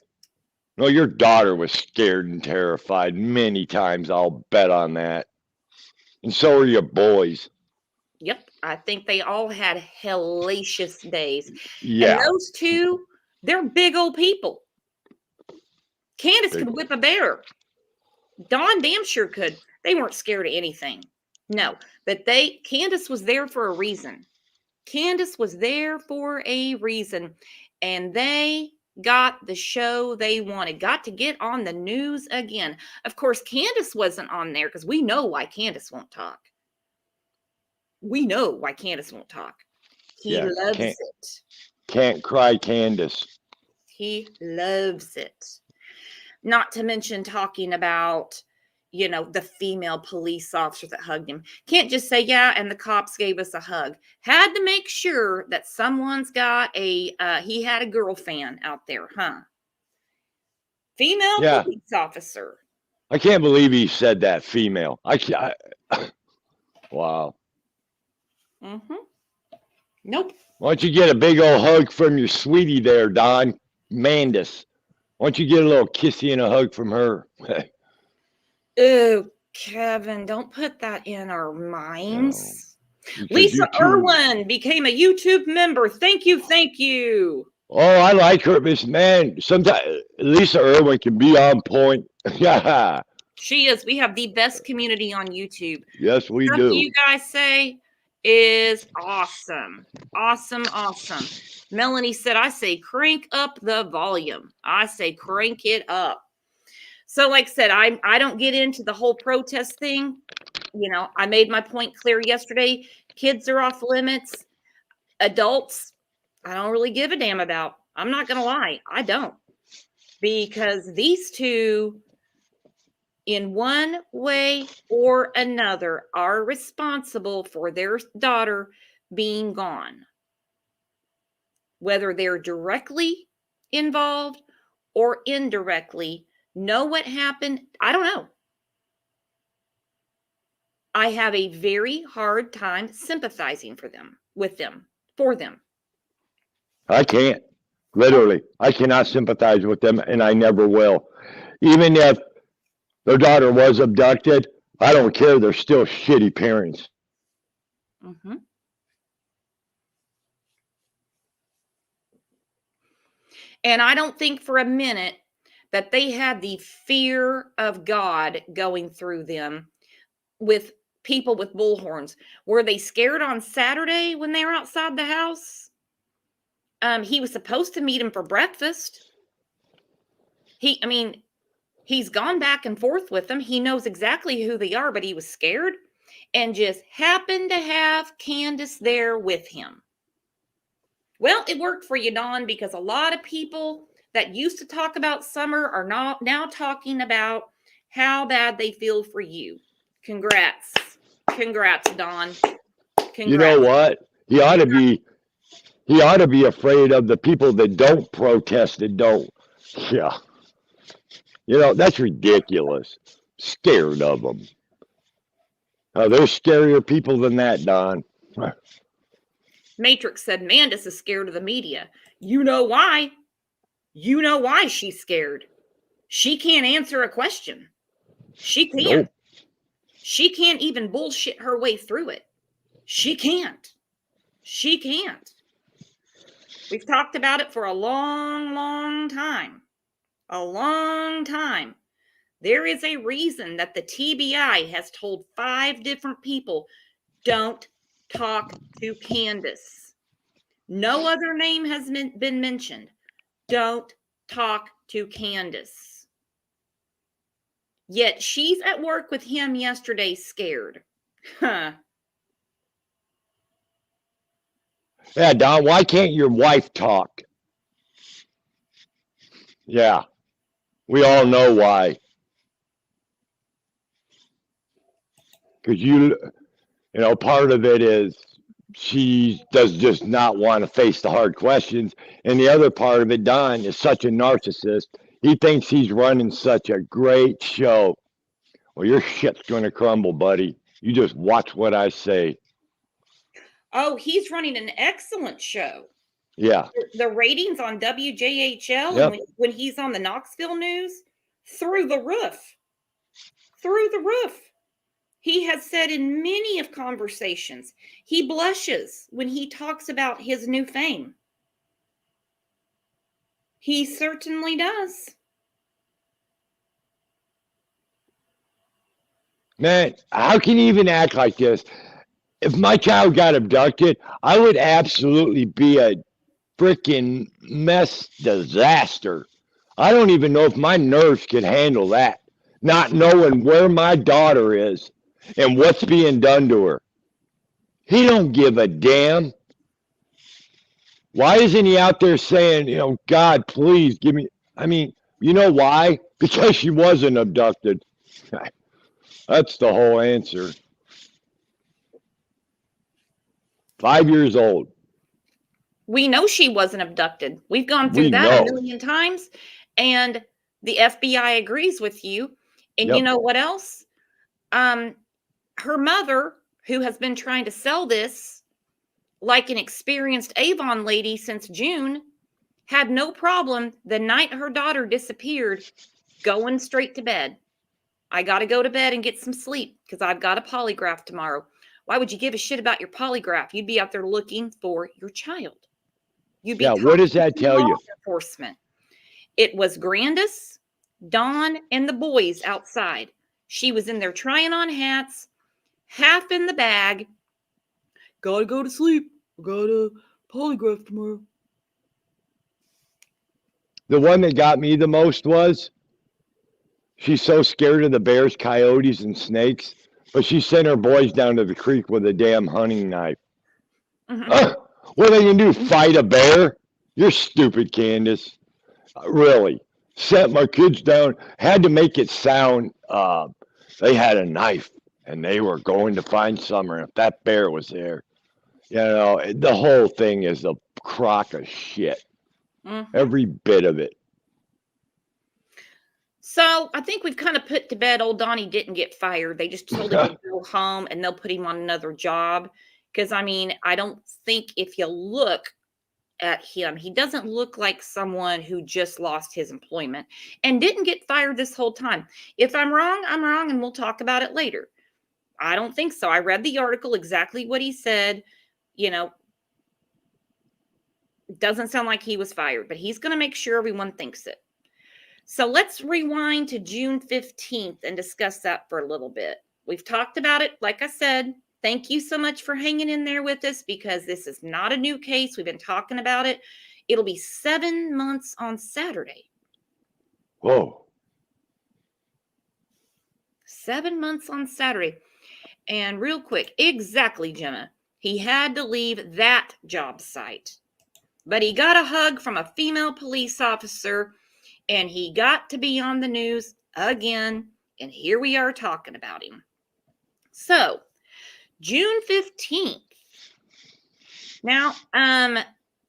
No, your daughter was scared and terrified many times. I'll bet on that. And so are your boys. Yep. I think they all had hellacious days. Yeah. And those two, they're big old people. Candace could whip a bear. Dawn damn sure could. They weren't scared of anything. No, but Candace was there for a reason. Candace was there for a reason. And they got the show they wanted, got to get on the news again. Of course, Candace wasn't on there because we know why Candace won't talk. We know why Candace won't talk. He loves it. Can't cry Candace. He loves it. Not to mention talking about, the female police officer that hugged him. Can't just say, yeah, and the cops gave us a hug. Had to make sure that someone's got he had a girl fan out there, huh? Female police officer. I can't believe he said that, female. Wow. Mm-hmm. Nope. Why don't you get a big old hug from your sweetie there, Don Candace? Why don't you get a little kissy and a hug from her? Oh, Kevin, don't put that in our minds. No, Lisa Irwin became a YouTube member. Thank you. Oh, I like her, Miss Man. Sometimes Lisa Irwin can be on point. Yeah. She is. We have the best community on YouTube. Yes, we do. You guys say is awesome. Awesome. Melanie said, I say crank up the volume. I say crank it up. So like I said, I don't get into the whole protest thing. I made my point clear yesterday. Kids are off limits. Adults, I don't really give a damn about. I'm not going to lie. I don't. Because these two, in one way or another, are responsible for their daughter being gone. Whether they're directly involved or indirectly, know what happened? I don't know. I have a very hard time sympathizing for them. I can't. Literally, I cannot sympathize with them, and I never will. Even if their daughter was abducted, I don't care. They're still shitty parents. Mm-hmm. And I don't think for a minute that they had the fear of God going through them with people with bullhorns. Were they scared on Saturday when they were outside the house? He was supposed to meet him for breakfast. He's gone back and forth with them. He knows exactly who they are, but he was scared and just happened to have Candace there with him. Well, it worked for you, Don, because a lot of people that used to talk about Summer are now talking about how bad they feel for you. Congrats. Congrats, Don. Congrats. You know what? He ought to be afraid of the people that don't protest and don't. Yeah. You know, that's ridiculous. Scared of them. There's scarier people than that, Don. Matrix said Mandis is scared of the media. You know why? You know why she's scared. She can't answer a question. She can't. Nope. She can't even bullshit her way through it. She can't. She can't. We've talked about it for a long, long time. A long time. There is a reason that the TBI has told 5 different people, don't talk to Candace. No other name has been mentioned. Don't talk to Candace. Yet she's at work with him yesterday scared. Huh. Yeah, Don, why can't your wife talk? Yeah, we all know why. Because part of it is she does just not want to face the hard questions. And the other part of it, Don, is such a narcissist. He thinks he's running such a great show. Well, your shit's going to crumble, buddy. You just watch what I say. Oh, he's running an excellent show. Yeah. The ratings on WJHL, Yep. and when he's on the Knoxville news, through the roof. Through the roof. He has said in many of conversations, he blushes when he talks about his new fame. He certainly does. Man, how can you even act like this? If my child got abducted, I would absolutely be a freaking mess disaster. I don't even know if my nerves could handle that, not knowing where my daughter is and what's being done to her. He don't give a damn. Why isn't he out there saying, God, please give me, you know why? Because she wasn't abducted. That's the whole answer. 5 years old. We know she wasn't abducted. We've gone through that a million times, and the FBI agrees with you. And You know what else? Her mother, who has been trying to sell this like an experienced Avon lady since June, had no problem the night her daughter disappeared going straight to bed. I got to go to bed and get some sleep because I've got a polygraph tomorrow. Why would you give a shit about your polygraph? You'd be out there looking for your child. You'd be what does that tell you? Enforcement. It was Grandis, Don, and the boys outside. She was in there trying on hats, half in the bag. Gotta go to sleep. Got a polygraph tomorrow. The one that got me the most was she's so scared of the bears, coyotes, and snakes, but she sent her boys down to the creek with a damn hunting knife. Mm-hmm. What are they going to do, fight a bear? You're stupid, Candace. Really. Sent my kids down, had to make it sound they had a knife and they were going to find Summer. If that bear was there, the whole thing is a crock of shit. Mm-hmm. Every bit of it. So I think we've kind of put to bed old Donnie didn't get fired. They just told him to go home and they'll put him on another job. Because, I don't think if you look at him, he doesn't look like someone who just lost his employment and didn't get fired this whole time. If I'm wrong, I'm wrong, and we'll talk about it later. I don't think so. I read the article, exactly what he said. It doesn't sound like he was fired, but he's going to make sure everyone thinks it. So let's rewind to June 15th and discuss that for a little bit. We've talked about it. Like I said, thank you so much for hanging in there with us because this is not a new case. We've been talking about it. It'll be 7 months on Saturday. Oh, 7 months on Saturday. And real quick, exactly, Gemma. He had to leave that job site. But he got a hug from a female police officer, and he got to be on the news again. And here we are talking about him. So, June 15th. Now,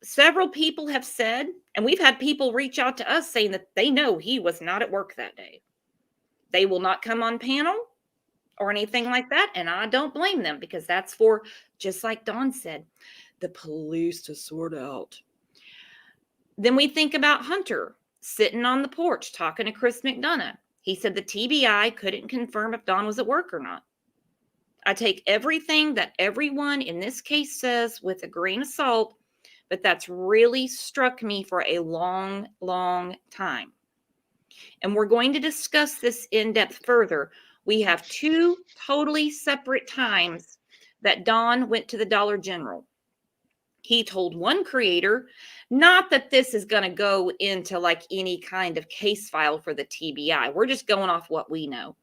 several people have said, and we've had people reach out to us saying that they know he was not at work that day. They will not come on panel or anything like that, and I don't blame them, because that's for, just like Dawn said, the police to sort out. Then we think about Hunter sitting on the porch talking to Chris McDonough. He said the TBI couldn't confirm if Dawn was at work or not. I take everything that everyone in this case says with a grain of salt, but that's really struck me for a long, long time. And we're going to discuss this in depth further. We have two totally separate times that Don went to the Dollar General. He told one creator, not that this is going to go into like any kind of case file for the TBI. We're just going off what we know.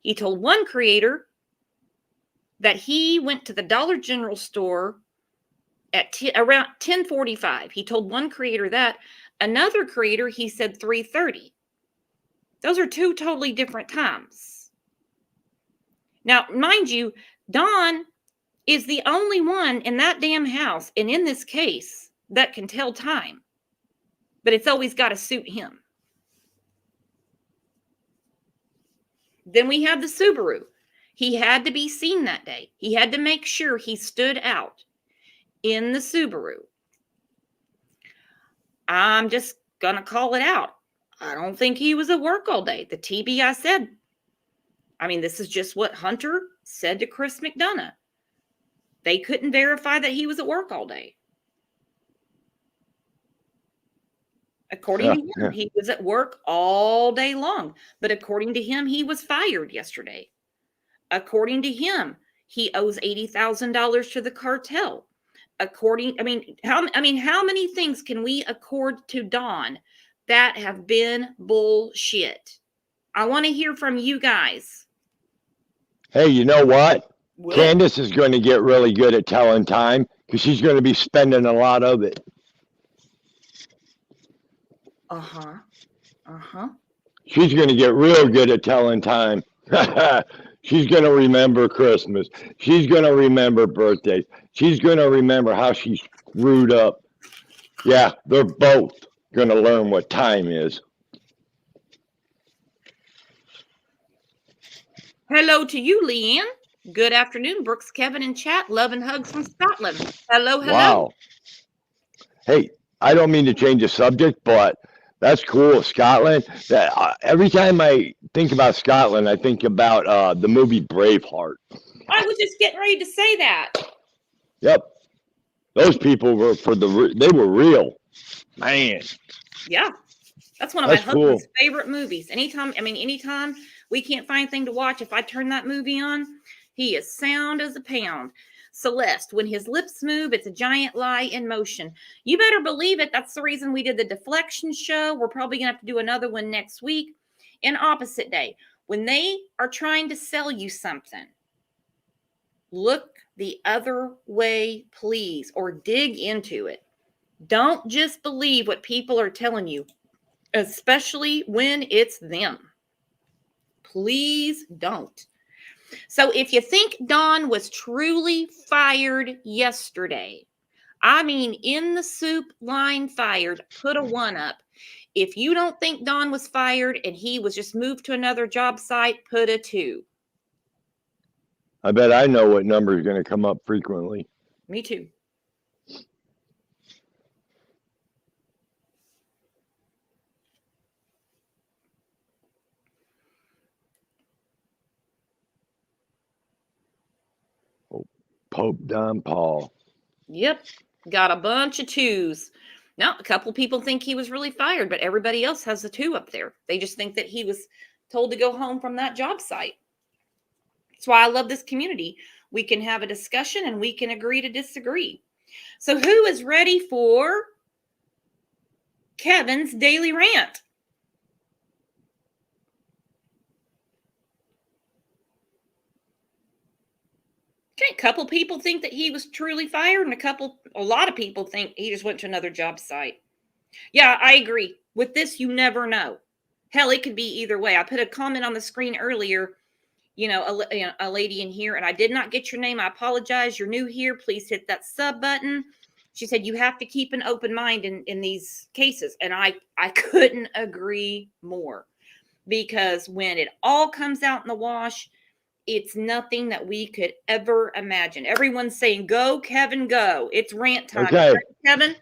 He told one creator that he went to the Dollar General store at around 10:45. He told one creator that. Another creator, he said 3:30. Those are two totally different times. Now, mind you, Don is the only one in that damn house and in this case that can tell time. But it's always got to suit him. Then we have the Subaru. He had to be seen that day. He had to make sure he stood out in the Subaru. I'm just going to call it out. I don't think he was at work all day. The TBI said, I mean, this is just what Hunter said to Chris McDonough. They couldn't verify that he was at work all day. According to him, he was at work all day long. But according to him, he was fired yesterday. According to him, he owes $80,000 to the cartel. How many things can we accord to Don that have been bullshit? I want to hear from you guys. hey, you know what? Well, Candace is going to get really good at telling time because she's going to be spending a lot of it. She's going to get real good at telling time. She's going to remember Christmas. She's going to remember birthdays. She's going to remember how she screwed up. Yeah, they're both going to learn what time is. Hello to you, Leanne. Good afternoon, Brooks, Kevin, and chat. Love and hugs from Scotland. Hello. Wow. Hey, I don't mean to change the subject, but that's cool. Scotland. Every time I think about Scotland, I think about the movie Braveheart. I was just getting ready to say that. Yep. Those people were they were real. Man. Yeah. That's one of my That's cool. husband's favorite movies. Anytime we can't find anything to watch, if I turn that movie on, he is sound as a pound. Celeste, when his lips move, it's a giant lie in motion. You better believe it. That's the reason we did the deflection show. We're probably going to have to do another one next week. And opposite day, when they are trying to sell you something, look the other way, please, or dig into it. Don't just believe what people are telling you, especially when it's them. Please don't. So if you think Don was truly fired yesterday, I mean in the soup line fired, put a 1 up. If you don't think Don was fired and he was just moved to another job site, put a 2. I bet I know what number is going to come up frequently. Me too. Pope Don Paul. Yep. Got a bunch of 2s. Now, a couple people think he was really fired, but everybody else has a 2 up there. They just think that he was told to go home from that job site. That's why I love this community. We can have a discussion and we can agree to disagree. So who is ready for Kevin's daily rant? Okay, a couple people think that he was truly fired, and a lot of people think he just went to another job site. Yeah, I agree. With this, you never know. Hell, it could be either way. I put a comment on the screen earlier, a lady in here, and I did not get your name. I apologize. You're new here. Please hit that sub button. She said you have to keep an open mind in these cases. And I couldn't agree more, because when it all comes out in the wash, it's nothing that we could ever imagine. Everyone's saying, go, Kevin, go. It's rant time. Okay. Right, Kevin?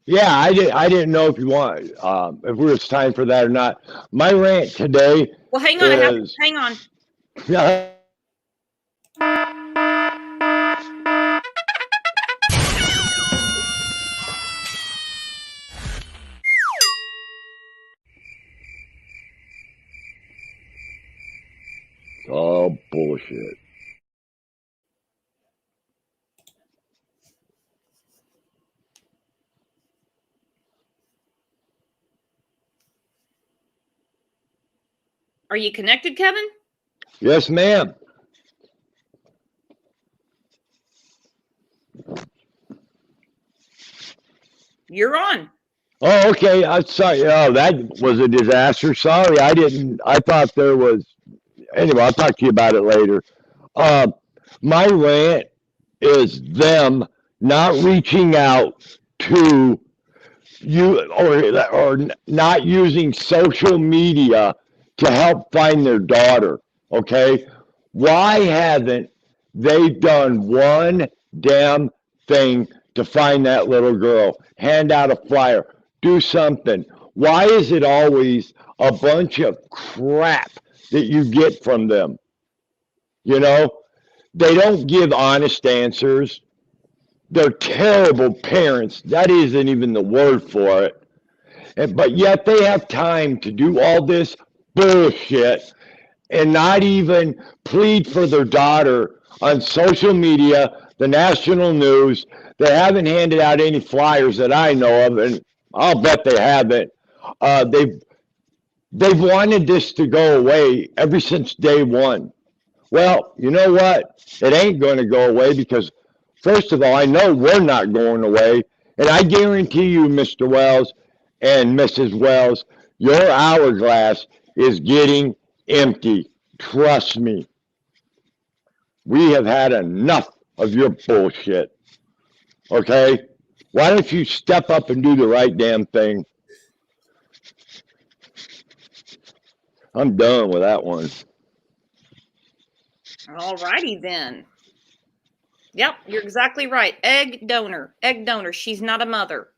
Yeah, I didn't know if you want if it was time for that or not. My rant today Well, hang on. is Hang on. oh bullshit. Are you connected, Kevin? Yes, ma'am. You're on. Oh, okay. I'm sorry. Oh, that was a disaster. Sorry, I didn't. I thought there was. Anyway, I'll talk to you about it later. Uh, my rant is them not reaching out to you or not using social media to help find their daughter. Okay, why haven't they done one damn thing to find that little girl? Hand out a flyer, do something. Why is it always a bunch of crap that you get from them? You know, they don't give honest answers. They're terrible parents. That isn't even the word for it. But yet they have time to do all this bullshit and not even plead for their daughter on social media, the national news. They haven't handed out any flyers that I know of, and I'll bet they haven't. They've wanted this to go away ever since day one. Well, you know what? It ain't going to go away because, first of all, I know we're not going away. And I guarantee you, Mr. Wells and Mrs. Wells, your hourglass is getting empty. Trust me. We have had enough of your bullshit. Okay? Why don't you step up and do the right damn thing? I'm done with that one. All righty then. Yep, you're exactly right. Egg donor. Egg donor. She's not a mother.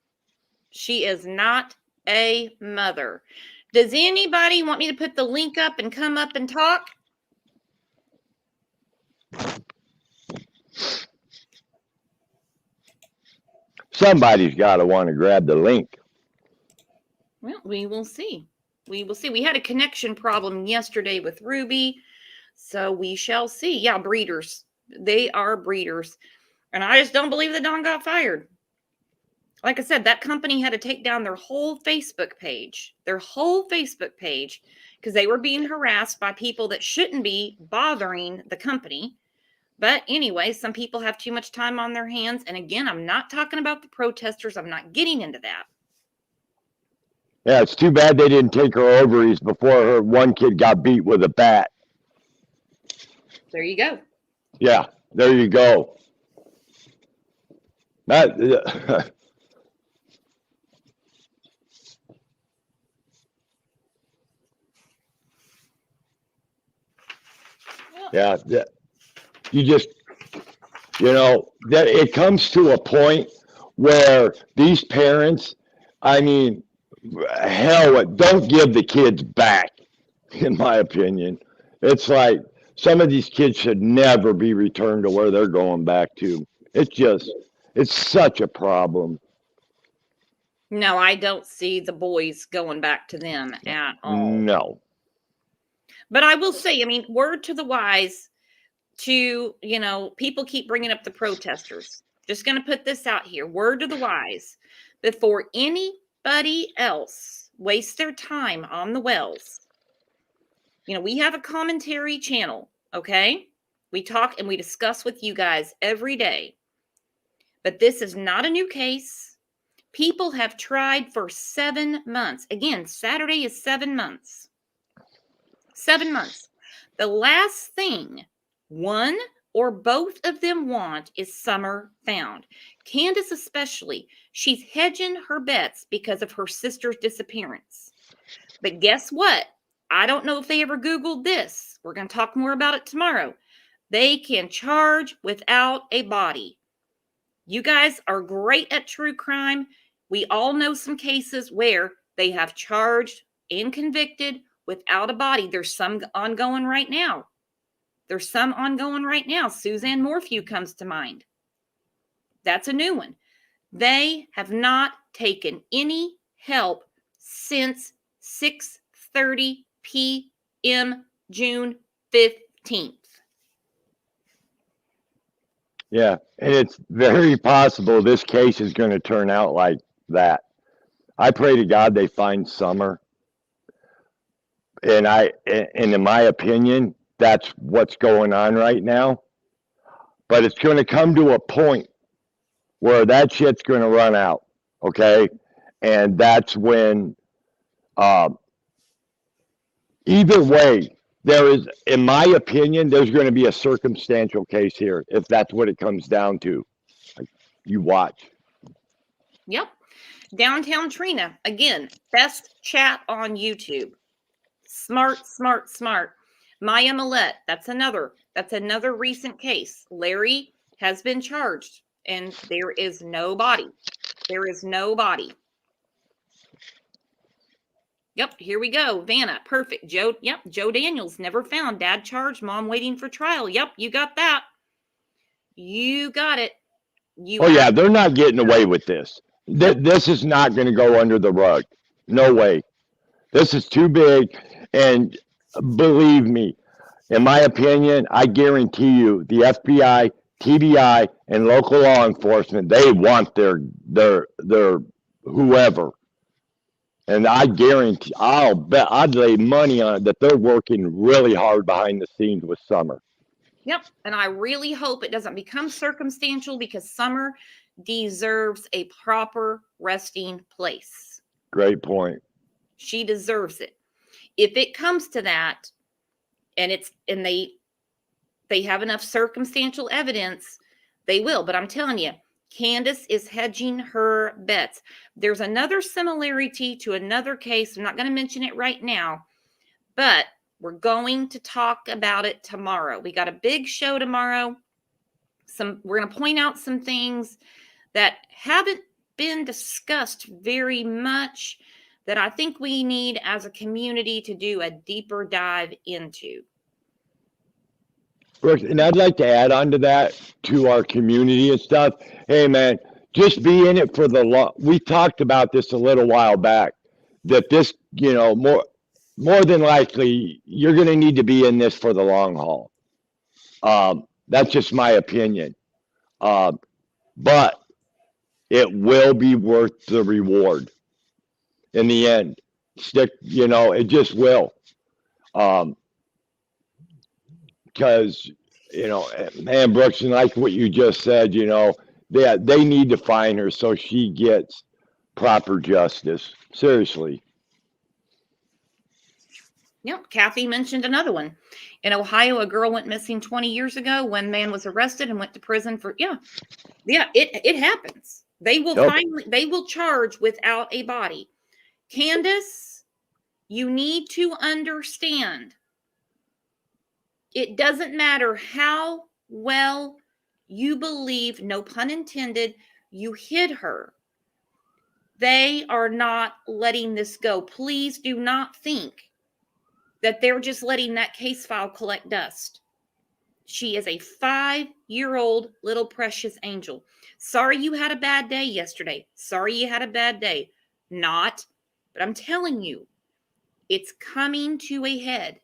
She is not a mother. Does anybody want me to put the link up and come up and talk? Somebody's got to want to grab the link. Well, we will see. We will see. We had a connection problem yesterday with Ruby, so we shall see. Yeah, breeders. They are breeders. And I just don't believe that Don got fired. Like I said, that company had to take down their whole Facebook page. Because they were being harassed by people that shouldn't be bothering the company. But anyway, some people have too much time on their hands. And again, I'm not talking about the protesters. I'm not getting into that. Yeah, it's too bad they didn't take her ovaries before her one kid got beat with a bat. There you go. Yeah, there you go. That, yeah, you just, that it comes to a point where these parents, I mean, hell, don't give the kids back, in my opinion. It's like some of these kids should never be returned to where they're going back to. It's such a problem. No, I don't see the boys going back to them at all. No. But I will say, I mean, word to the wise to, people keep bringing up the protesters. Just going to put this out here. Word to the wise. Before anybody else wastes their time on the wells, we have a commentary channel, okay? We talk and we discuss with you guys every day. But this is not a new case. People have tried for 7 months. Again, Saturday is 7 months. 7 months. The last thing one or both of them want is Summer found. Candace especially. She's hedging her bets because of her sister's disappearance. But guess what? I don't know if they ever Googled this. We're going to talk more about it tomorrow. They can charge without a body. You guys are great at true crime. We all know some cases where they have charged and convicted without a body. There's some ongoing right now. Suzanne Morphew comes to mind. That's a new one. They have not taken any help since 6:30 p.m. June 15th. Yeah, and it's very possible this case is going to turn out like that. I pray to God they find Summer, and in my opinion, that's what's going on right now. But it's going to come to a point where that shit's going to run out, okay? And that's when, either way, there is, in my opinion, there's going to be a circumstantial case here if that's what it comes down to. Like, you watch. Yep. Downtown Trina, again, best chat on YouTube. Smart. Maya Millette, that's another recent case. Larry has been charged and there is no body. Yep, here we go. Vanna, perfect. Joe Daniels, never found. Dad charged, mom waiting for trial. Yep, you got that. You got it. Yeah, they're not getting away with this. This is not going to go under the rug. No way. This is too big. And believe me, in my opinion, I guarantee you the FBI, TBI, and local law enforcement, they want their whoever. And I guarantee, I'd lay money on it that they're working really hard behind the scenes with Summer. Yep. And I really hope it doesn't become circumstantial because Summer deserves a proper resting place. Great point. She deserves it. If it comes to that and they have enough circumstantial evidence, they will. But I'm telling you, Candace is hedging her bets. There's another similarity to another case. I'm not going to mention it right now, but we're going to talk about it tomorrow. We got a big show tomorrow. We're going to point out some things that haven't been discussed very much that I think we need as a community to do a deeper dive into. Brooks, and I'd like to add on to that, to our community and stuff. Hey, man, just be in it for the long. We talked about this a little while back, that this, more than likely, you're going to need to be in this for the long haul. That's just my opinion. But it will be worth the reward in the end. It just will. Because, man, Brooks, and like what you just said, they need to find her so she gets proper justice. Seriously. Yep. Kathy mentioned another one. In Ohio, a girl went missing 20 years ago. One man was arrested and went to prison for, it happens. They will charge without a body. Candace, you need to understand. It doesn't matter how well you believe, no pun intended, you hid her. They are not letting this go. Please do not think that they're just letting that case file collect dust. She is a 5-year-old little precious angel. Sorry you had a bad day yesterday. Not, but I'm telling you, it's coming to a head.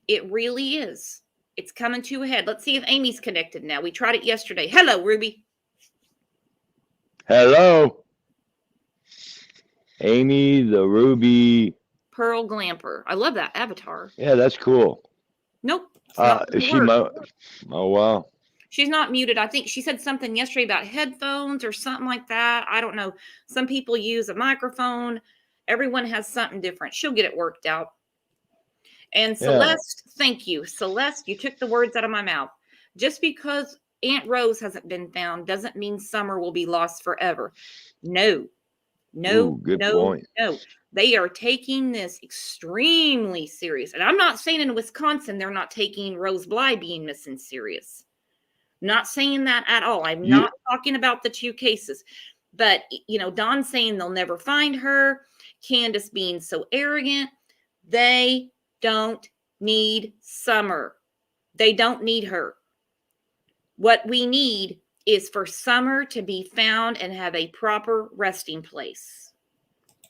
It really is. It's coming to a head. Let's see if Amy's connected now. We tried it yesterday. Hello, Ruby. Hello. Amy, the Ruby. Pearl Glamper. I love that avatar. Yeah, that's cool. Nope. It's not Is gonna she? work. Oh well. She's not muted. I think she said something yesterday about headphones or something like that. I don't know. Some people use a microphone. Everyone has something different. She'll get it worked out. And Yeah. Celeste, thank you. Celeste, you took the words out of my mouth. Just because Aunt Rose hasn't been found doesn't mean Summer will be lost forever. No, no, Ooh, good no, point. no. They are taking this extremely serious. And I'm not saying in Wisconsin they're not taking Rose Bly being missing serious. Not saying that at all. I'm not talking about the two cases. But, Don saying they'll never find her, Candace being so arrogant. They don't need Summer. They don't need her. What we need is for Summer to be found and have a proper resting place.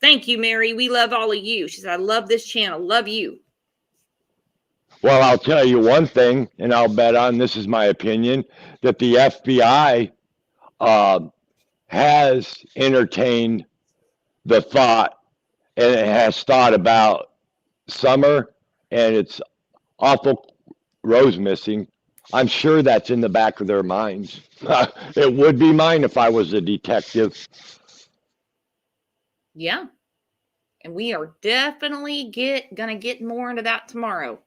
Thank you, Mary. We love all of you. She said, I love this channel. Love you. Well, I'll tell you one thing, and I'll bet on this is my opinion, that the FBI has entertained the thought and it has thought about Summer and it's awful Rose missing. I'm sure that's in the back of their minds. It would be mine if I was a detective. Yeah. And we are definitely gonna get more into that tomorrow.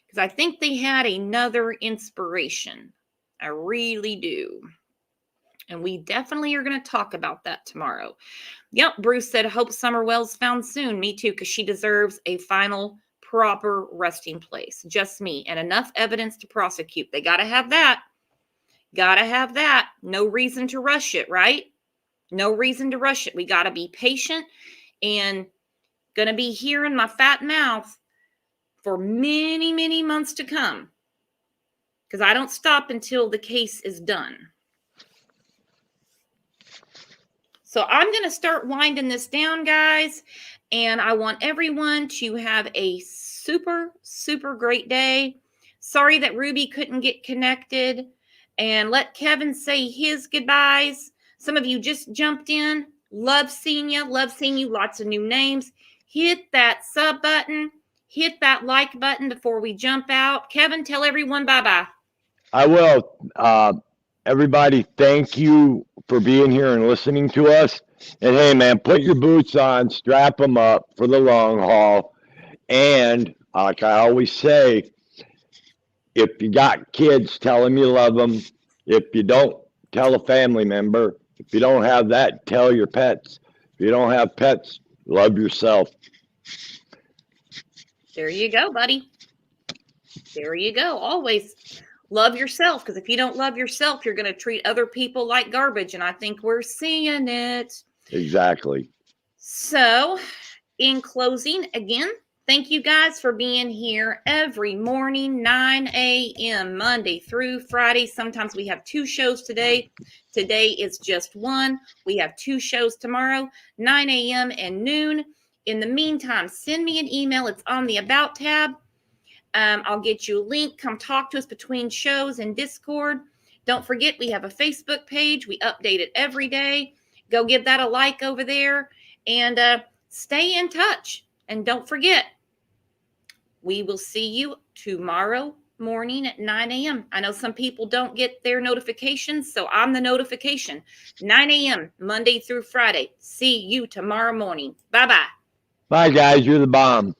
Because I think they had another inspiration. I really do. And we definitely are going to talk about that tomorrow. Yep, Bruce said, hope Summer Wells found soon. Me too, because she deserves a final proper resting place. Just me. And enough evidence to prosecute. They got to have that. Got to have that. No reason to rush it, right? No reason to rush it. We got to be patient and going to be hearing my fat mouth for many, many months to come. Because I don't stop until the case is done. So I'm going to start winding this down, guys. And I want everyone to have a super, super great day. Sorry that Ruby couldn't get connected. And let Kevin say his goodbyes. Some of you just jumped in. Love seeing you. Love seeing you. Lots of new names. Hit that sub button. Hit that like button before we jump out. Kevin, tell everyone bye-bye. I will. Everybody, thank you for being here and listening to us. And hey, man, put your boots on, strap them up for the long haul. And like I always say, if you got kids, tell them you love them. If you don't, tell a family member. If you don't have that, tell your pets. If you don't have pets, love yourself. There you go, buddy. There you go. Always love yourself, because if you don't love yourself, you're going to treat other people like garbage. And I think we're seeing it. Exactly. So, in closing, again, thank you guys for being here every morning, 9 a.m., Monday through Friday. Sometimes we have 2 shows today. Today is just 1. We have 2 shows tomorrow, 9 a.m. and noon. In the meantime, send me an email. It's on the About tab. I'll get you a link. Come talk to us between shows and Discord. Don't forget, we have a Facebook page. We update it every day. Go give that a like over there and stay in touch. And don't forget, we will see you tomorrow morning at 9 a.m. I know some people don't get their notifications, so I'm the notification. 9 a.m. Monday through Friday. See you tomorrow morning. Bye-bye. Bye, guys. You're the bomb.